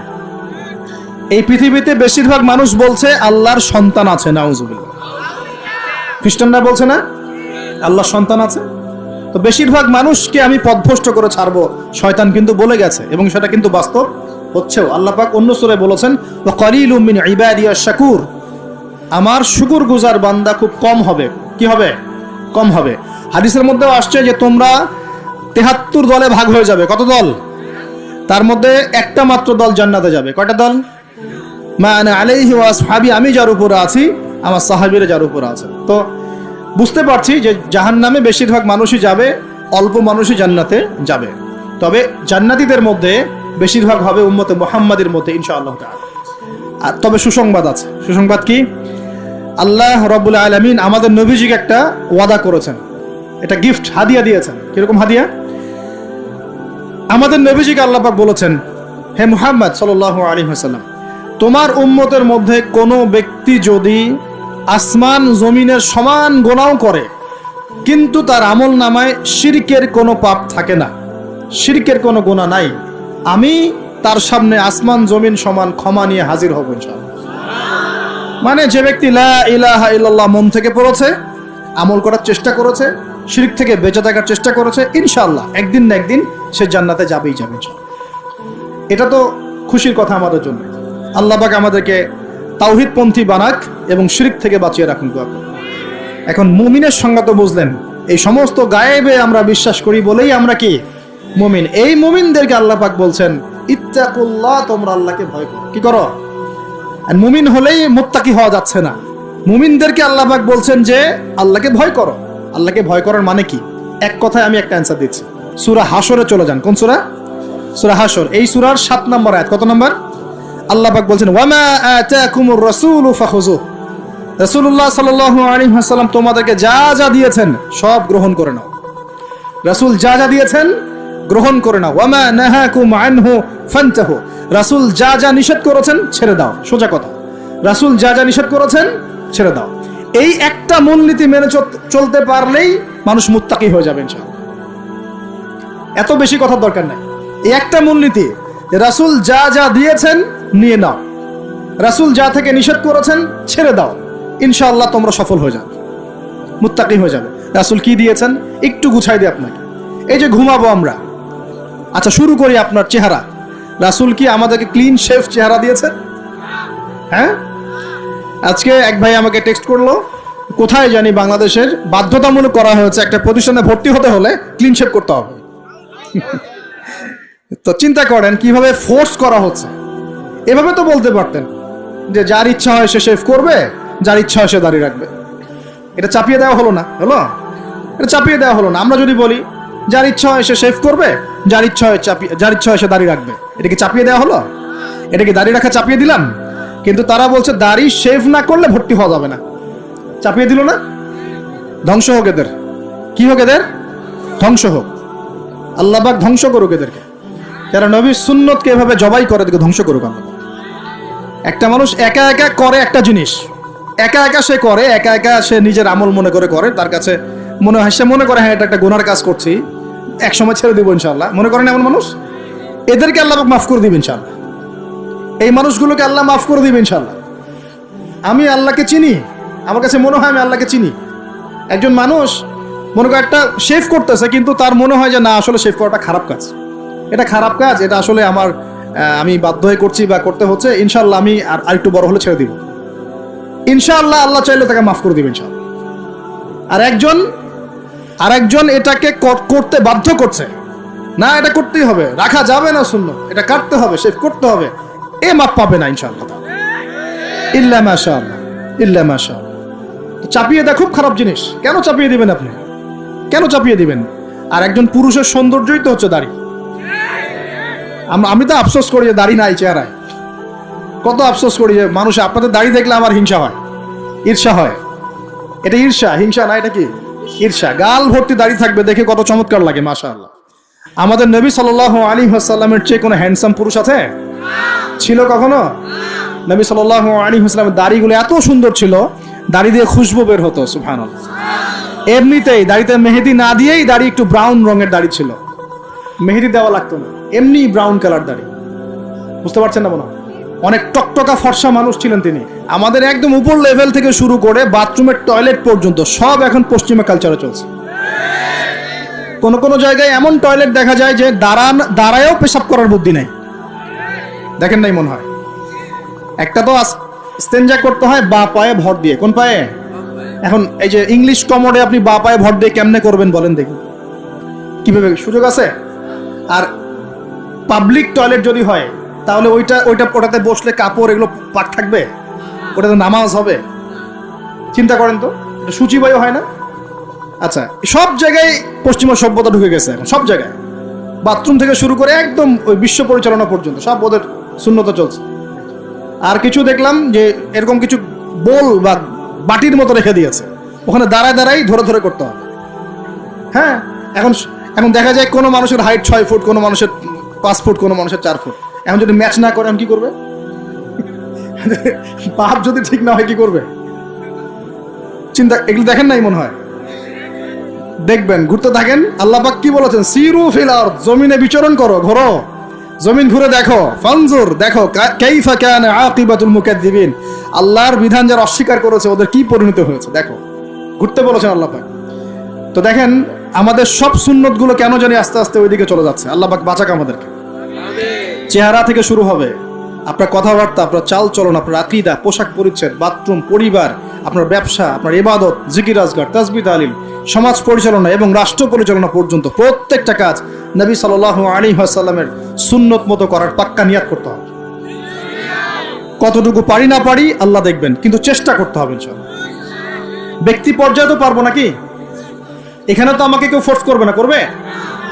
এই পৃথিবীতে বেশিরভাগ মানুষ বলছে আল্লাহর সন্তান আছে, নাউজুবিল্লাহ। খ্রিস্টানরা বলছে না আল্লাহর সন্তান আছে? তো বেশিরভাগ মানুষকে আমি পথভ্রষ্ট করে ছাড়বো, শয়তান কিন্তু বলে গেছে, এবং সেটা কিন্তু বাস্তব হচ্ছেও। আল্লাহ পাক অন্য সূরায় বলেছেন ওয়া কালিলুম মিন ইবাদিয়াশ শাকুর, আমার শুকরগুজার বান্দা খুব কম হবে। কি হবে? কম হবে। হাদিসের মধ্যেও আসছে যে তোমরা ৭৩ দলে ভাগ হয়ে যাবে। কত দল? তার মধ্যে একটা মাত্র দল জান্নাতে যাবে। কয়টা দল? মা আনা আলাইহি ওয়া আসহাবি, আমি যার উপরে আছি, আমার সাহাবীরা যার উপরে আছে। তো বুঝতে পারছি যে জাহান্নামে বেশিরভাগ মানুষই যাবে, অল্প মানুষই জান্নাতে যাবে। তবে জান্নাতীদের মধ্যে বেশিরভাগ হবে উম্মতে মুহাম্মাদের মধ্যে ইনশাআল্লাহ তাআলা। আর তবে সুসংবাদ আছে। সুসংবাদ কি? আল্লাহ রাব্বুল আলামিন আমাদের নবীজিকে একটা ওয়াদা করেছেন, এটা গিফট, হাদিয়া দিয়েছেন। কিরকম হাদিয়া? আমাদের নবীজিকে আল্লাহ পাক বলেছেন, হে মুহাম্মদ সাল্লাল্লাহু আলাইহি ওয়াসাল্লাম, তোমার উম্মতের মধ্যে কোনো ব্যক্তি যদি আসমান জমিনের সমান গুনাহ করে কিন্তু তার আমল নামায় শিরকের কোনো পাপ থাকে না, শিরকের কোনো গুনাহ নাই, আমি তার সামনে আসমান জমিন সমান ক্ষমা নিয়ে হাজির হব ইনশাআল্লাহ। মানে যে ব্যক্তি লা ইলাহা ইল্লাল্লাহ মন থেকে পড়েছে, আমল করার চেষ্টা করেছে, শিরক থেকে বেঁচে থাকার চেষ্টা করেছে, ইনশাআল্লাহ একদিন না একদিন সে জান্নাতে যাবেই যাবে। এটা তো খুশির কথা আমাদের জন্য। আল্লাহ পাক আমাদেরকে তাওহীদপন্থী বানাক এবং শিরক থেকে বাঁচিয়ে রাখুন। এখন মুমিনের সংজ্ঞা তো বুঝলেন, এই সমস্ত গায়েবে আমরা বিশ্বাস করি বলেই আমরা কি মুমিন। এই মুমিনদেরকে আল্লাহ পাক বলছেন ইত্তাকুল্লাহ, তোমরা আল্লাহকে ভয় করো। কি করো? আর মুমিন হলেই মুত্তাকি হওয়া যাচ্ছে না। মুমিনদেরকে আল্লাহ পাক বলছেন যে আল্লাহকে ভয় করো। আল্লাহকে ভয় করার মানে কি? এক কথায় আমি একটা অ্যান্সার দিচ্ছি। সূরা হাশরে চলে যান। কোন সূরা? সূরা হাশর। এই সূরার 7 নম্বর আয়াত। কত নম্বর? আল্লাহ পাক বলছেন ওয়ামা আতাকুমুর রাসূলু ফাখুযু, রাসূলুল্লাহ সাল্লাল্লাহু আলাইহি ওয়াসাল্লাম তোমাদেরকে যা যা দিয়েছেন সব গ্রহণ করে নাও। রাসূল যা যা দিয়েছেন গ্রহণ করে নাও। ওয়ামা নাহাকুম আনহু ফান্তাহু, রাসূল যা যা নিষেধ করেছেন ছেড়ে দাও। সোজা কথা, রাসূল যা যা নিষেধ করেছেন ছেড়ে দাও। এই একটা মূলনীতি মেনে চলতে পারলেই মানুষ মুত্তাকি হয়ে যাবে ইনশাআল্লাহ। এত বেশি কথার দরকার নাই। এই একটা মূলনীতি, রাসূল যা যা দিয়েছেন নিয়ে নাও, রাসূল যা থেকে নিষেধ করেছেন ছেড়ে দাও, ইনশাআল্লাহ তোমরা সফল হয়ে যাবে, মুত্তাকি হয়ে যাবে। রাসূল কি দিয়েছেন একটু গুছাই দিই আপনাকে। এই যে ঘুমাবো আমরা, আচ্ছা শুরু করি আপনার চেহারা। রাসূল কি আমাদেরকে ক্লিন শেভ চেহারা দিয়েছেন? হ্যাঁ, আজকে এক ভাই আমাকে টেক্সট করলো, কোথায় জানি বাংলাদেশের বাধ্যতামূলক করা হয়েছে একটা প্রতিষ্ঠানে ভর্তি হতে হলে ক্লিন শেভ করতে হবে। তো চিন্তা করেন কিভাবে ফোর্স করা হচ্ছে। এভাবে তো বলতে পারতেন যে যার ইচ্ছা হয় সে শেভ করবে, যার ইচ্ছা হয় সে দাড়ি রাখবে। এটা চাপিয়ে দেওয়া হলো না? হলো? এটা চাপিয়ে দেওয়া হলো না? আমরা যদি বলি যার ইচ্ছা হয় সে শেভ করবে, যার ইচ্ছা হয় সে দাড়ি রাখবে, এটা কি চাপিয়ে দেওয়া হলো? এটা কি দাড়ি রাখা চাপিয়ে দিলাম? কিন্তু তারা বলছে দাড়ি শেভ না করলে ভর্তি হওয়া যাবে না। চাপিয়ে দিল না? ধ্বংস হোক এদের। কি হোক এদের? ধ্বংস হোক। আল্লাহ পাক ধ্বংস করুক এদেরকে, যারা নবীর সুন্নতকে এভাবে জবাই করে এদেরকে ধ্বংস করুক আল্লাহ। একটা মানুষ একা একা করে একটা জিনিস, একা একা সে করে, একা একা সে নিজের আমল মনে করে, তার কাছে মনে হয়, সে মনে করে হ্যাঁ এটা একটা গুনার কাজ করছি, এক সময় ছেড়ে দিব ইনশাআল্লাহ, মনে করেন এমন মানুষ, এদেরকে আল্লাহ পাক মাফ করে দিবেন ইনশাআল্লাহ। এই মানুষগুলোকে আল্লাহ মাফ করে দিবে ইনশাল্লাহ। আমি আল্লাহকে চিনি, আমার কাছে মনে হয় আমি আল্লাহকে চিনি। একজন মানুষ মনে করে একটা শেভ করতেছে, কিন্তু তার মনে হয় যে না, আসলে শেভ করাটা খারাপ কাজ, এটা খারাপ কাজ, এটা আসলে আমার আমি বাধ্য হয়ে করছি বা করতে হচ্ছে, ইনশাল্লাহ আমি আর একটু বড় হলে ছেড়ে দিব, ইনশাআল্লাহ আল্লাহ চাইলে তাকে মাফ করে দিবেন ইনশাআল্লাহ। আর একজন এটাকে করতে বাধ্য করছে, না এটা করতেই হবে, রাখা যাবে না সুন্নাত, এটা কাটতে হবে, শেভ করতে হবে, এ মাফ পাবে না ইনশাআল্লাহ, ইল্লা মাশাআল্লাহ, ইল্লা মাশাআল্লাহ। চাপিয়ে দেওয়া খুব খারাপ জিনিস। কেন চাপিয়ে দিবেন আপনি? কেন চাপিয়ে দিবেন? আর একজন পুরুষের সৌন্দর্যই তো হচ্ছে দাড়ি। আমি তো আফসোস করি যে দাড়ি নাই চেহারায়, কত আফসোস করি যে মানুষ, আপনাদের দাড়ি দেখলে আমার হিংসা হয়, ঈর্ষা হয়। এটা ঈর্ষা, হিংসা না, এটা কি ঈর্ষা। গাল ভর্তি দাড়ি থাকবে, দেখে কত চমৎকার লাগে, মাশাআল্লাহ। আমাদের নবী সাল্লাল্লাহু আলাইহি ওয়াসাল্লামের চেয়ে কোনো হ্যান্ডসাম পুরুষ আছে? ছিল কখনো? নবী সাল্লাল্লাহু আলাইহি ওয়াসাল্লামের দাড়িগুলো এত সুন্দর ছিল, দাড়ি দিয়ে খুশবু বের হতো, সুবহানাল্লাহ। এমনিতেই দাড়িতে মেহেদি না দিয়েই দাড়ি একটু ব্রাউন রঙের দাড়ি ছিল, মেহেদি দেওয়া লাগতো না, এমনি ব্রাউন কালার দাড়ি। বুঝতে পারছেন না? মনে হয় অনেক টকটকা ফর্সা মানুষ ছিলেন তিনি। আমাদের একদম উপর লেভেল থেকে শুরু করে বাথরুমের টয়লেট পর্যন্ত সব এখন পশ্চিমা কালচারে চলছে। কোন জায়গায় এমন টয়লেট দেখা যায় যে দাঁড়ায়ও পেশাব করার বুদ্ধি নাই, দেখেন নাই মনে হয়। একটা তো ইস্তেঞ্জা করতে হয় বা পায়ে ভর দিয়ে। কোন পায়ে? এখন এই যে ইংলিশ কমোডে আপনি বা পায়ে ভর দিয়ে কেমনে করবেন বলেন দেখি, কিভাবে সুযোগ আছে? আর পাবলিক টয়লেট যদি হয় তাহলে ওটাতে বসলে কাপড় এগুলো পাক থাকবে, ওটাতে নামাজ হবে? চিন্তা করেন তো, সূচিবায়ু হয় না? আচ্ছা, সব জায়গায় পশ্চিমা সভ্যতা ঢুকে গেছে এখন, সব জায়গায়, বাথরুম থেকে শুরু করে একদম ওই বিশ্ব পরিচালনা পর্যন্ত সব ওদের শূন্যতা চলছে। আর কিছু দেখলাম যে এরকম কিছু বোল বা বাটির মতো রেখে দিয়েছে, ওখানে দাঁড়ায় দাঁড়াই ধরে ধরে করতে হবে। হ্যাঁ, এখন দেখা যায় কোনো মানুষের হাইট 6 ফুট, কোনো মানুষের 5 ফুট, কোনো মানুষের 4 ফুট। এখন যদি ম্যাচ না করে, কি করবে? পাপ যদি ঠিক না হয় কি করবে? চিন্তা, এগুলো দেখেন নাই মনে হয়? দেখবেন, ঘুরতে থাকেন। আল্লাহ পাক কি বলেছেন? সিরু ফিল আরদ, জমিনে বিচরণ করো, ঘোরো, জমিন ঘুরে দেখো, ফানজুর, দেখো কাইফা কানা আকিবাতুল মুকাদ্দিবিন, আল্লাহর বিধান যারা অস্বীকার করেছে ওদের কি পরিণতি হয়েছে দেখো। ঘুরতে বলেছেন আল্লাহ পাক। তো দেখেন আমাদের সব সুন্নতগুলো কেন জানি আস্তে আস্তে ওইদিকে চলে যাচ্ছে। আল্লাহ পাক বাঁচাক আমাদেরকে। চেহারা থেকে শুরু হবে, আপনার কথাবার্তা, আপনার চাল চলন, আপনার আকীদা, পোশাক পরিচ্ছদ, বাথরুম, পরিবার, আপনার ব্যবসা, আপনার ইবাদত, জিকির আজগার, তাসবিহ তাহলিল, সমাজ পরিচালনা এবং রাষ্ট্র পরিচালনা পর্যন্ত প্রত্যেকটা কাজ নবী সাল্লাল্লাহু আলাইহি ওয়াসাল্লামের সুন্নত মতো করার পাক্কা নিয়াত করতে হবে। কতটুকু পারি না পারি আল্লাহ দেখবেন, কিন্তু চেষ্টা করতে হবে ইনশাআল্লাহ। ব্যক্তি পর্যায়ে তো পারবো নাকি? এখানে তো আমাকে কেউ ফোর্স করবে না, করবে?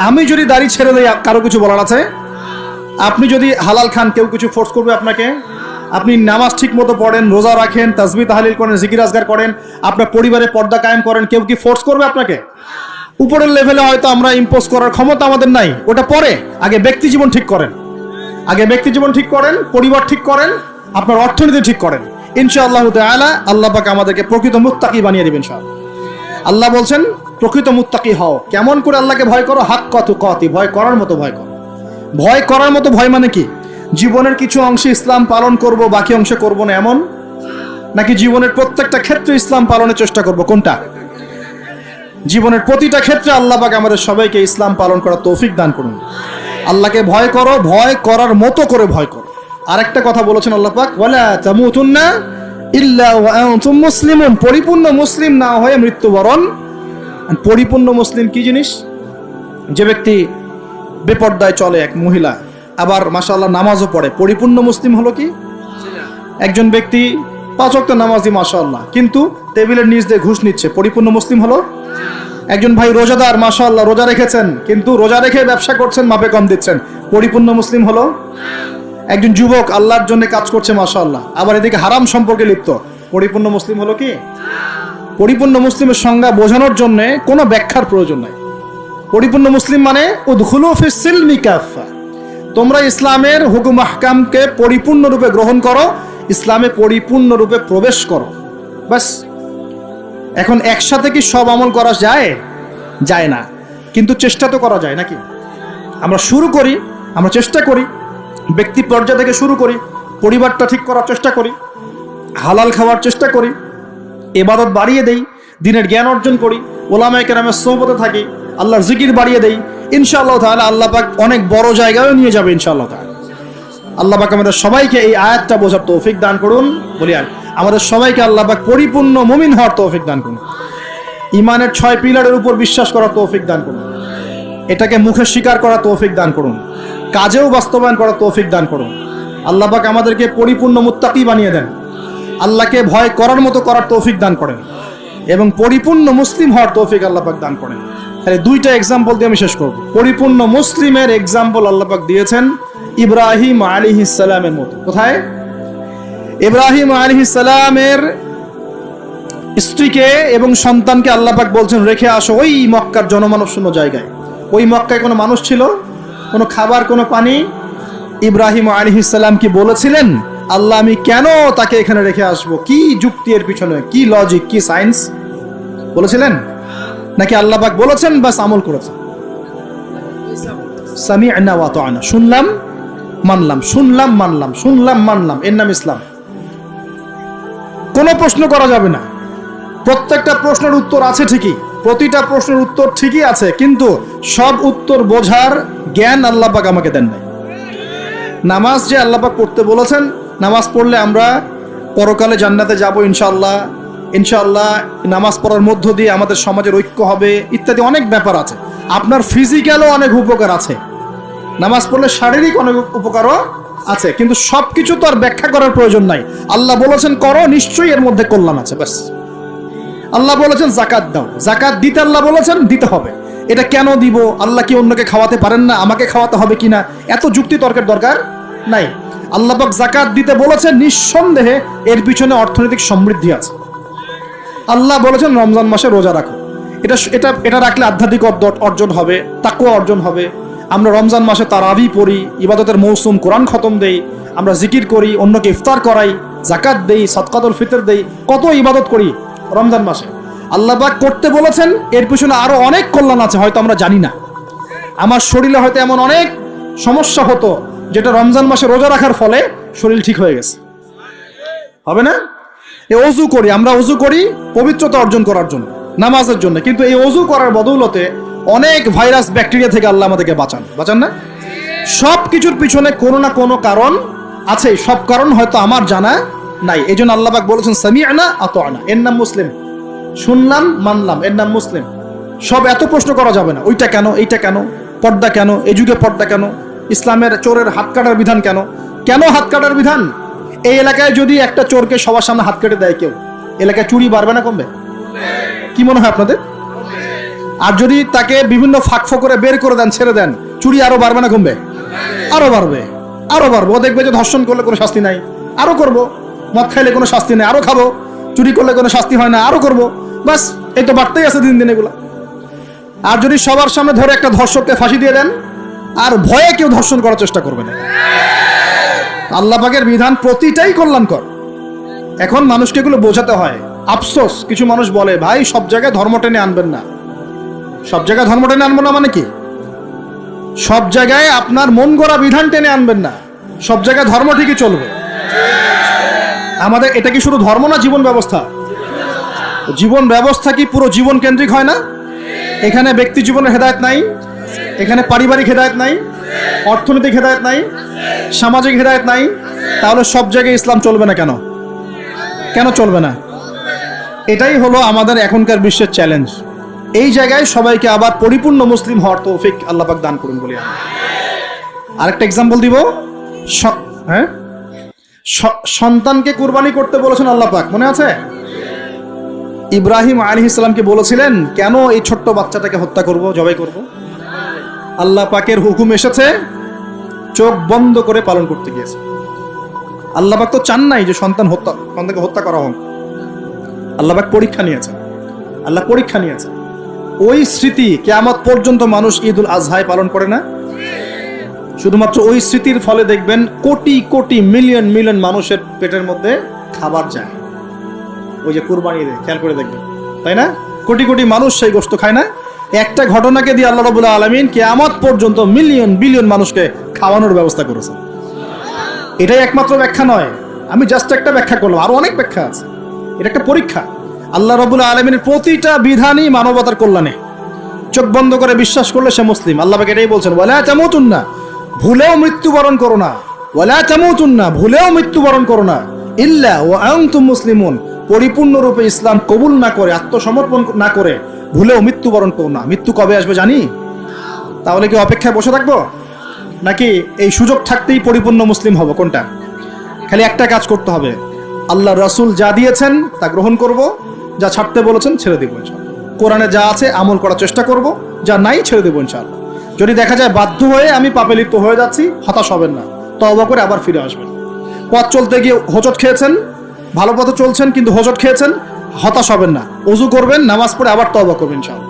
আমি যদি দাড়ি ছেড়ে দেই, কারো কিছু বলার আছে? আপনি যদি হালাল খান, কেউ কিছু ফোর্স করবে আপনাকে? আপনি নামাজ ঠিক মতো পড়েন, রোজা রাখেন, তাসবিহ তাহলিল করেন, জিকির আজগার করেন, আপনার পরিবারে পর্দা কায়েম করেন, কেউ কি ফোর্স করবে আপনাকে? উপরের লেভেলে হয়তো আমরা ইম্পোজ করার ক্ষমতা আমাদের নাই, ওটা পরে। আগে ব্যক্তি জীবন ঠিক করেন, আগে ব্যক্তি জীবন ঠিক করেন, পরিবার ঠিক করেন, আপনার অর্থনীতি ঠিক করেন। ইনশাআল্লাহু তাআলা আল্লাহ পাক আমাদেরকে প্রকৃত মুত্তাকি বানিয়ে দিবেন ইনশাআল্লাহ। আল্লাহ বলছেন প্রকৃত মুত্তাকি হও। কেমন করে আল্লাহকে ভয় করো? হাক্কা তুকাতি, ভয় করার মতো ভয় করো। ভয় করার মতো ভয় মানে কি? জীবনের কিছু অংশে ইসলাম পালন করব, বাকি অংশে করব না, এমন? নাকি জীবনের প্রত্যেকটা ক্ষেত্রে ইসলাম পালনের চেষ্টা করব? কোনটা? জীবনের প্রতিটা ক্ষেত্রে আল্লাহ পাক আমাদের সবাইকে ইসলাম পালন করার তৌফিক দান করুন। আল্লাহকে ভয় করো, ভয় করার মতো করে ভয় করো। আরেকটা কথা বলেছেন আল্লাহ পাক, ওয়ালা তামুতুন্না ইল্লা ওয়া আনতুম মুসলিমুন, পরিপূর্ণ মুসলিম না হয়ে মৃত্যুবরণ। পরিপূর্ণ মুসলিম কি জিনিস? যে ব্যক্তি বেপর্দায় চলে, এক মহিলা, আবার মাশাআল্লাহ নামাজও পড়ে, পরিপূর্ণ মুসলিম হলো কি? একজন ব্যক্তি 5 ওয়াক্ত নামাজি মাশাআল্লাহ, কিন্তু টেবিলের নিচ দিয়ে ঘুষ নিচ্ছে, পরিপূর্ণ মুসলিম হলো? একজন ভাই রোজাদার, মাশাআল্লাহ রোজা রেখেছেন, কিন্তু রোজা রেখে ব্যবসা করছেন, মাপে কম দিচ্ছেন, পরিপূর্ণ মুসলিম হলো? একজন যুবক আল্লাহর জন্য কাজ করছে মাশাআল্লাহ, আবার এদিকে হারাম সম্পর্কে লিপ্ত, পরিপূর্ণ মুসলিম হলো কি? পরিপূর্ণ মুসলিমের সংজ্ঞা বোঝানোর জন্য কোনো ব্যাখ্যার প্রয়োজন নাই। পরিপূর্ণ মুসলিম মানে উদখুলু ফিস সিলমি কাফা, তোমরা ইসলামের হুকুম আহকামকে পরিপূর্ণরূপে গ্রহণ করো, ইসলামে পরিপূর্ণরূপে প্রবেশ করো, বাস। এখন একসাথে কি সব আমল করা যায়? যায় না, কিন্তু চেষ্টা তো করা যায় নাকি? আমরা শুরু করি, আমরা চেষ্টা করি, ব্যক্তি পর্যায় থেকে শুরু করি, পরিবারটা ঠিক করার চেষ্টা করি, হালাল খাওয়ার চেষ্টা করি, ইবাদত বাড়িয়ে দেই, দিনের জ্ঞান অর্জন করি, ওলামায়ে কেরামের সোহবতে থাকি, আল্লাহর জিকির বাড়িয়ে দেই, ইনশাআল্লাহ তাআলা আল্লাহ পাক অনেক বড় জায়গায় নিয়ে যাবে ইনশাআল্লাহ তাআলা। আল্লাহ পাক আমাদের সবাইকে এই আয়াতটা বোঝার তৌফিক দান করুন। বলি আর আমাদের সবাইকে আল্লাহ পাক পরিপূর্ণ মুমিন হওয়ার তৌফিক দান করুন, ইমানের 6 পিলারের উপর বিশ্বাস করার তৌফিক দান করুন, এটাকে মুখে স্বীকার করার তৌফিক দান করুন, কাজেও বাস্তবায়ন করার তৌফিক দান করুন। আল্লাহ পাক আমাদেরকে পরিপূর্ণ মুত্তাকি বানিয়ে দেন, আল্লাহকে ভয় করার মতো করার তৌফিক দান করেন এবং পরিপূর্ণ মুসলিম হওয়ার তৌফিক আল্লাহ পাক দান করেন। তাহলে 2টা এক্সাম্পল দিয়ে আমি শেষ করব। পরিপূর্ণ মুসলিমের এক্সাম্পল আল্লাহ পাক দিয়েছেন ইব্রাহিম আলাইহিস সালামের মতো। কোথায়? ইব্রাহিম আলাইহিস সালামের স্ত্রীকে এবং সন্তানকে আল্লাহ পাক বলছেন রেখে আসো ওই মক্কার জনমানব শূন্য জায়গায়। ওই মক্কায় কোনো মানুষ ছিল, কোনো খাবার, কোনো পানি? ইব্রাহিম আলাইহিস সালাম কি বলেছিলেন আল্লাহ আমি কেন তাকে এখানে রেখে আসবো, কি যুক্তি এর পিছনে, কি লজিক, কি সায়েন্স বলেছিলেন? নাকি আল্লাহ পাক বলেছেন বাস আমল করেছেন? সামি'না ওয়া আতা'না, শুনলাম মানলাম, শুনলাম মানলাম, শুনলাম মানলাম, এর নাম ইসলাম। কোনো প্রশ্ন করা যাবে না। প্রত্যেকটা প্রশ্নের উত্তর আছে ঠিকই, প্রতিটা প্রশ্নের উত্তর ঠিকই আছে, কিন্তু সব উত্তর বোঝার জ্ঞান আল্লাহ পাক আমাকে দেন নাই। নামাজ যে আল্লাহ পাক পড়তে বলেছেন, নামাজ পড়লে আমরা পরকালে জান্নাতে যাব ইনশাআল্লাহ, ইনশাআল্লাহ নামাজ পড়ার মধ্য দিয়ে আমাদের সমাজের ঐক্য হবে, ইত্যাদি অনেক ব্যাপার আছে। আপনার ফিজিক্যালও অনেক উপকার আছে, নামাজ পড়লে শারীরিক অনেক উপকারও আছে, কিন্তু সবকিছু তো আর ব্যাখ্যা করার প্রয়োজন নাই। আল্লাহ বলেছেন করো, নিশ্চয়ই এর মধ্যে কল্যাণ আছে, ব্যাস। আল্লাহ বলেছেন জাকাত দাও, জাকাত দিতে আল্লাহ বলেছেন দিতে হবে। এটা কেন দিব? আল্লাহ কি অন্যকে খাওয়াতে পারেন না? আমাকে খাওয়াতে হবে কিনা? এত যুক্তি তর্কের দরকার নাই। আল্লাহ পাক জাকাত দিতে বলেছেন, নিঃসন্দেহে এর পিছনে অর্থনৈতিক সমৃদ্ধি আছে। আল্লাহ বলেছেন রমজান মাসে রোজা রাখো, এটা এটা এটা রাখলে আধ্যাত্মিক অর্জন হবে, তাকওয়া অর্জন হবে। আমরা রমজান মাসে তারাবি পড়ি, ইবাদতের মৌসুম, কোরআন খতম দেই, আমরা জিকির করি, অন্যকে ইফতার করাই, জাকাত দেই, সদকাতুল ফিতর দেই, কত ইবাদত করি রমজান মাসে। আল্লাহ পাক করতে বলেছেন, এর পিছনে আরো অনেক কল্যাণ আছে, হয়তো আমরা জানি না। আমার শরীরে হয়তো এমন অনেক সমস্যা হতো যেটা রমজান মাসে রোজা রাখার ফলে শরীর ঠিক হয়ে গেছে, হবে না? এই ওযু করি, আমরা ওযু করি পবিত্রতা অর্জন করার জন্য, নামাজের জন্য, কিন্তু এই ওযু করার বদৌলতে অনেক ভাইরাস ব্যাকটেরিয়া থেকে আল্লাহ আমাদেরকে বাঁচান না? সব কিছুর পিছনে কোনো না কোনো কারণ আছে, সব কারণ হয়তো আমার জানা নাই। এই জন্য আল্লাহ পাক বলেছেন সামি'না আতা'না, এর নাম মুসলিম। শুনলাম মানলাম, এর নাম মুসলিম। সব এত প্রশ্ন করা যাবে না, ওইটা কেন, এইটা কেন, পর্দা কেন, এই যুগে পর্দা কেন, ইসলামের চোরের হাত কাটার বিধান কেন? কেন হাত কাটার বিধান? এই এলাকায় যদি একটা চোরকে সবার সামনে হাত কেটে দেয় কেউ, এলাকায় চুরি বাড়বে না কমবে? কি মনে হয় আপনাদের? আর যদি তাকে বিভিন্ন ফাঁক করে বের করে দেন, ছেড়ে দেন, চুরি আরো বাড়বে না কমবে? আরো বাড়বে, আরো বাড়বে। ও দেখবে যে ধর্ষণ করলে কোনো শাস্তি নাই, আরো করব। মদ খাইলে কোনো শাস্তি নেই, আরো খাবো। চুরি করলে কোনো শাস্তি হয় না, আরো করব। বাস এই তো বাড়তেই আছে দিন দিন এগুলা। আর যদি সবার সামনে ধরে একটা ধর্ষককে ফাঁসি দিয়ে দেন, আর ভয়ে কেউ ধর্ষণ করার চেষ্টা করবে না। আল্লাহ পাকের বিধান প্রতিটাই কল্যাণকর। এখন মানুষকে এগুলো বোঝাতে হয়। আফসোস, কিছু মানুষ বলে ভাই সব জায়গায় ধর্ম টেনে আনবেন না। সব জায়গায় ধর্ম টেনে আনবো না মানে কি? সব জায়গায় আপনার মন গড়া বিধান টেনে আনবেন না, সব জায়গায় ধর্ম ঠিকই চলবে। আমাদের এটা কি শুধু ধর্ম না, জীবন ব্যবস্থা? জীবন ব্যবস্থা কি পুরো জীবন কেন্দ্রিক হয় না? এখানে ব্যক্তি জীবনের হেদায়েত নাই, এখানে পারিবারিক হেদায়েত নাই, অর্থনৈতিক হেদায়েত নাই, সামাজিক হেদায়েত নাই। তাহলে সব জায়গায় ইসলাম চলবে না কেন? কেন চলবে না? এটাই হলো আমাদের এখনকার বিশ্বের চ্যালেঞ্জ। এই জায়গায় সবাইকে আবার পরিপূর্ণ মুসলিম হওয়ার তৌফিক আল্লাহ পাক দান করুন বলি। আরেকটা এক্সাম্পল দিব। হ্যাঁ, সন্তানকে কুরবানি করতে বলেছেন আল্লাহ পাক, মনে আছে? ইব্রাহিম আলাইহিস সালামকে বলেছিলেন কেন এই ছোট্ট বাচ্চাটাকে হত্যা করব, জবাই করব? আল্লাহ পাকের হুকুম এসেছে, চোখ বন্ধ করে পালন করতে গিয়েছে। আল্লাহ পাক তো চান নাই যে সন্তানকে হত্যা করা হোক। আল্লাহ পাক পরীক্ষা নিয়েছেন, আল্লাহ পরীক্ষা নিয়েছেন। ওই স্মৃতি কিয়ামত পর্যন্ত মানুষ ঈদুল আজহায় পালন করে না। শুধুমাত্র ওই স্মৃতির ফলে দেখবেন কোটি কোটি মিলিয়ন মিলিয়ন মানুষের পেটের মধ্যে খাবার যায়। ওই যে কুরবানি ঈদে খেয়াল করে দেখবেন, তাই না? কোটি কোটি মানুষ সেই গোশত খায় না। একটা ঘটনাকে দিয়ে আল্লাহ রাব্বুল আলামিন কিয়ামত পর্যন্ত মিলিয়ন বিলিয়ন মানুষকে খাওয়ানোর ব্যবস্থা করেছেন। এটাই একমাত্র ব্যাখ্যা নয়, আমি জাস্ট একটা ব্যাখ্যা করলাম, আরো অনেক ব্যাখ্যা আছে। এটা একটা পরীক্ষা। আল্লাহ রাব্বুল আলামিনের প্রতিটা বিধানই মানবতার কল্যাণে। চোখ বন্ধ করে বিশ্বাস করলে সে মুসলিম। আল্লাহ পাক এটাই বলছেন, ওয়ালা তামুতুন্না, ভুলেও মৃত্যুবরণ করো না, ওয়ালা তামুতুন্না, ভুলেও মৃত্যুবরণ করো না, ইল্লা ওয়া আনতুম মুসলিমুন, পরিপূর্ণরূপে ইসলাম কবুল না করে, আত্মসমর্পণ না করে ভুলেও মৃত্যুবরণ করো না। মৃত্যু কবে আসবে জানি? তাহলে কি অপেক্ষায় বসে থাকবো, নাকি এই সুযোগ থাকতেই পরিপূর্ণ মুসলিম হব? কোনটা? খালি একটা কাজ করতে হবে, আল্লাহ রাসূল যা দিয়েছেন তা গ্রহণ করব, যা ছাড়তে বলেছেন ছেড়ে দেবো ইনশাআল্লাহ। কোরআনে যা আছে আমল করার চেষ্টা করব, যা নাই ছেড়ে দেবো ইনশাআল্লাহ। যদি দেখা যায় বাধ্য হয়ে আমি পাপে লিপ্ত হয়ে যাচ্ছি, হতাশ হবেন না, তওবা করে আবার ফিরে আসবেন। পথ চলতে গিয়ে হোঁচট খেয়েছেন, ভালো পথে চলছেন কিন্তু হোঁচট খেয়েছেন, হতাশ হবেন না, ওযু করবেন, নামাজ পড়ে আবার তওবা করবেন ইনশাআল্লাহ।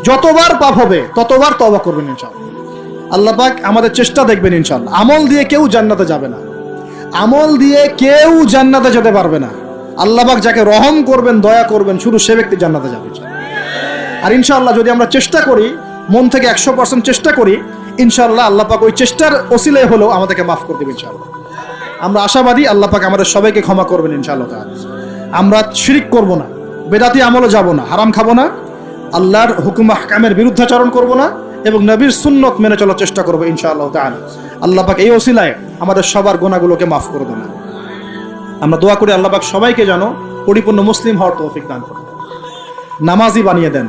যতবার পাপ হবে ততবার তওবা করবেন ইনশাআল্লাহ। আল্লাহ পাক আমাদের চেষ্টা দেখবেন ইনশাআল্লাহ। আমল দিয়ে কেউ জান্নাতে যাবে না, আমল দিয়ে কেউ জান্নাতে যেতে পারবে না। আল্লাহ পাক যাকে রহম করবেন, দয়া করবেন, শুধু সে ব্যক্তি জান্নাতে যাবে। আর ইনশাআল্লাহ যদি আমরা চেষ্টা করি, মন থেকে 100% চেষ্টা করি, ইনশাআল্লাহ আল্লাহ পাক ওই চেষ্টার ওসিলায় হলেও আমাদেরকে মাফ করে দেবেন ইনশাআল্লাহ। আমরা আশাবাদী আল্লাহ পাক আমাদের সবাইকে ক্ষমা করবেন ইনশাআল্লাহ তাআলা। আমরা শিরক করব না, বেদাতি আমলে যাব না, হারাম খাবো না, আল্লাহর হুকুম আহকামের বিরুদ্ধাচরণ করব না, এবং নবীর সুন্নত মেনে চলার চেষ্টা করবো ইনশাআল্লাহ তাআলা। আল্লাহ পাক এই ওসিলায় আমাদের সবার গুনাহগুলোকে মাফ করে দেন। আমরা দোয়া করি আল্লাহ পাক সবাইকে যেন পরিপূর্ণ মুসলিম হওয়ার তৌফিক দান করেন, নামাজি বানিয়ে দেন।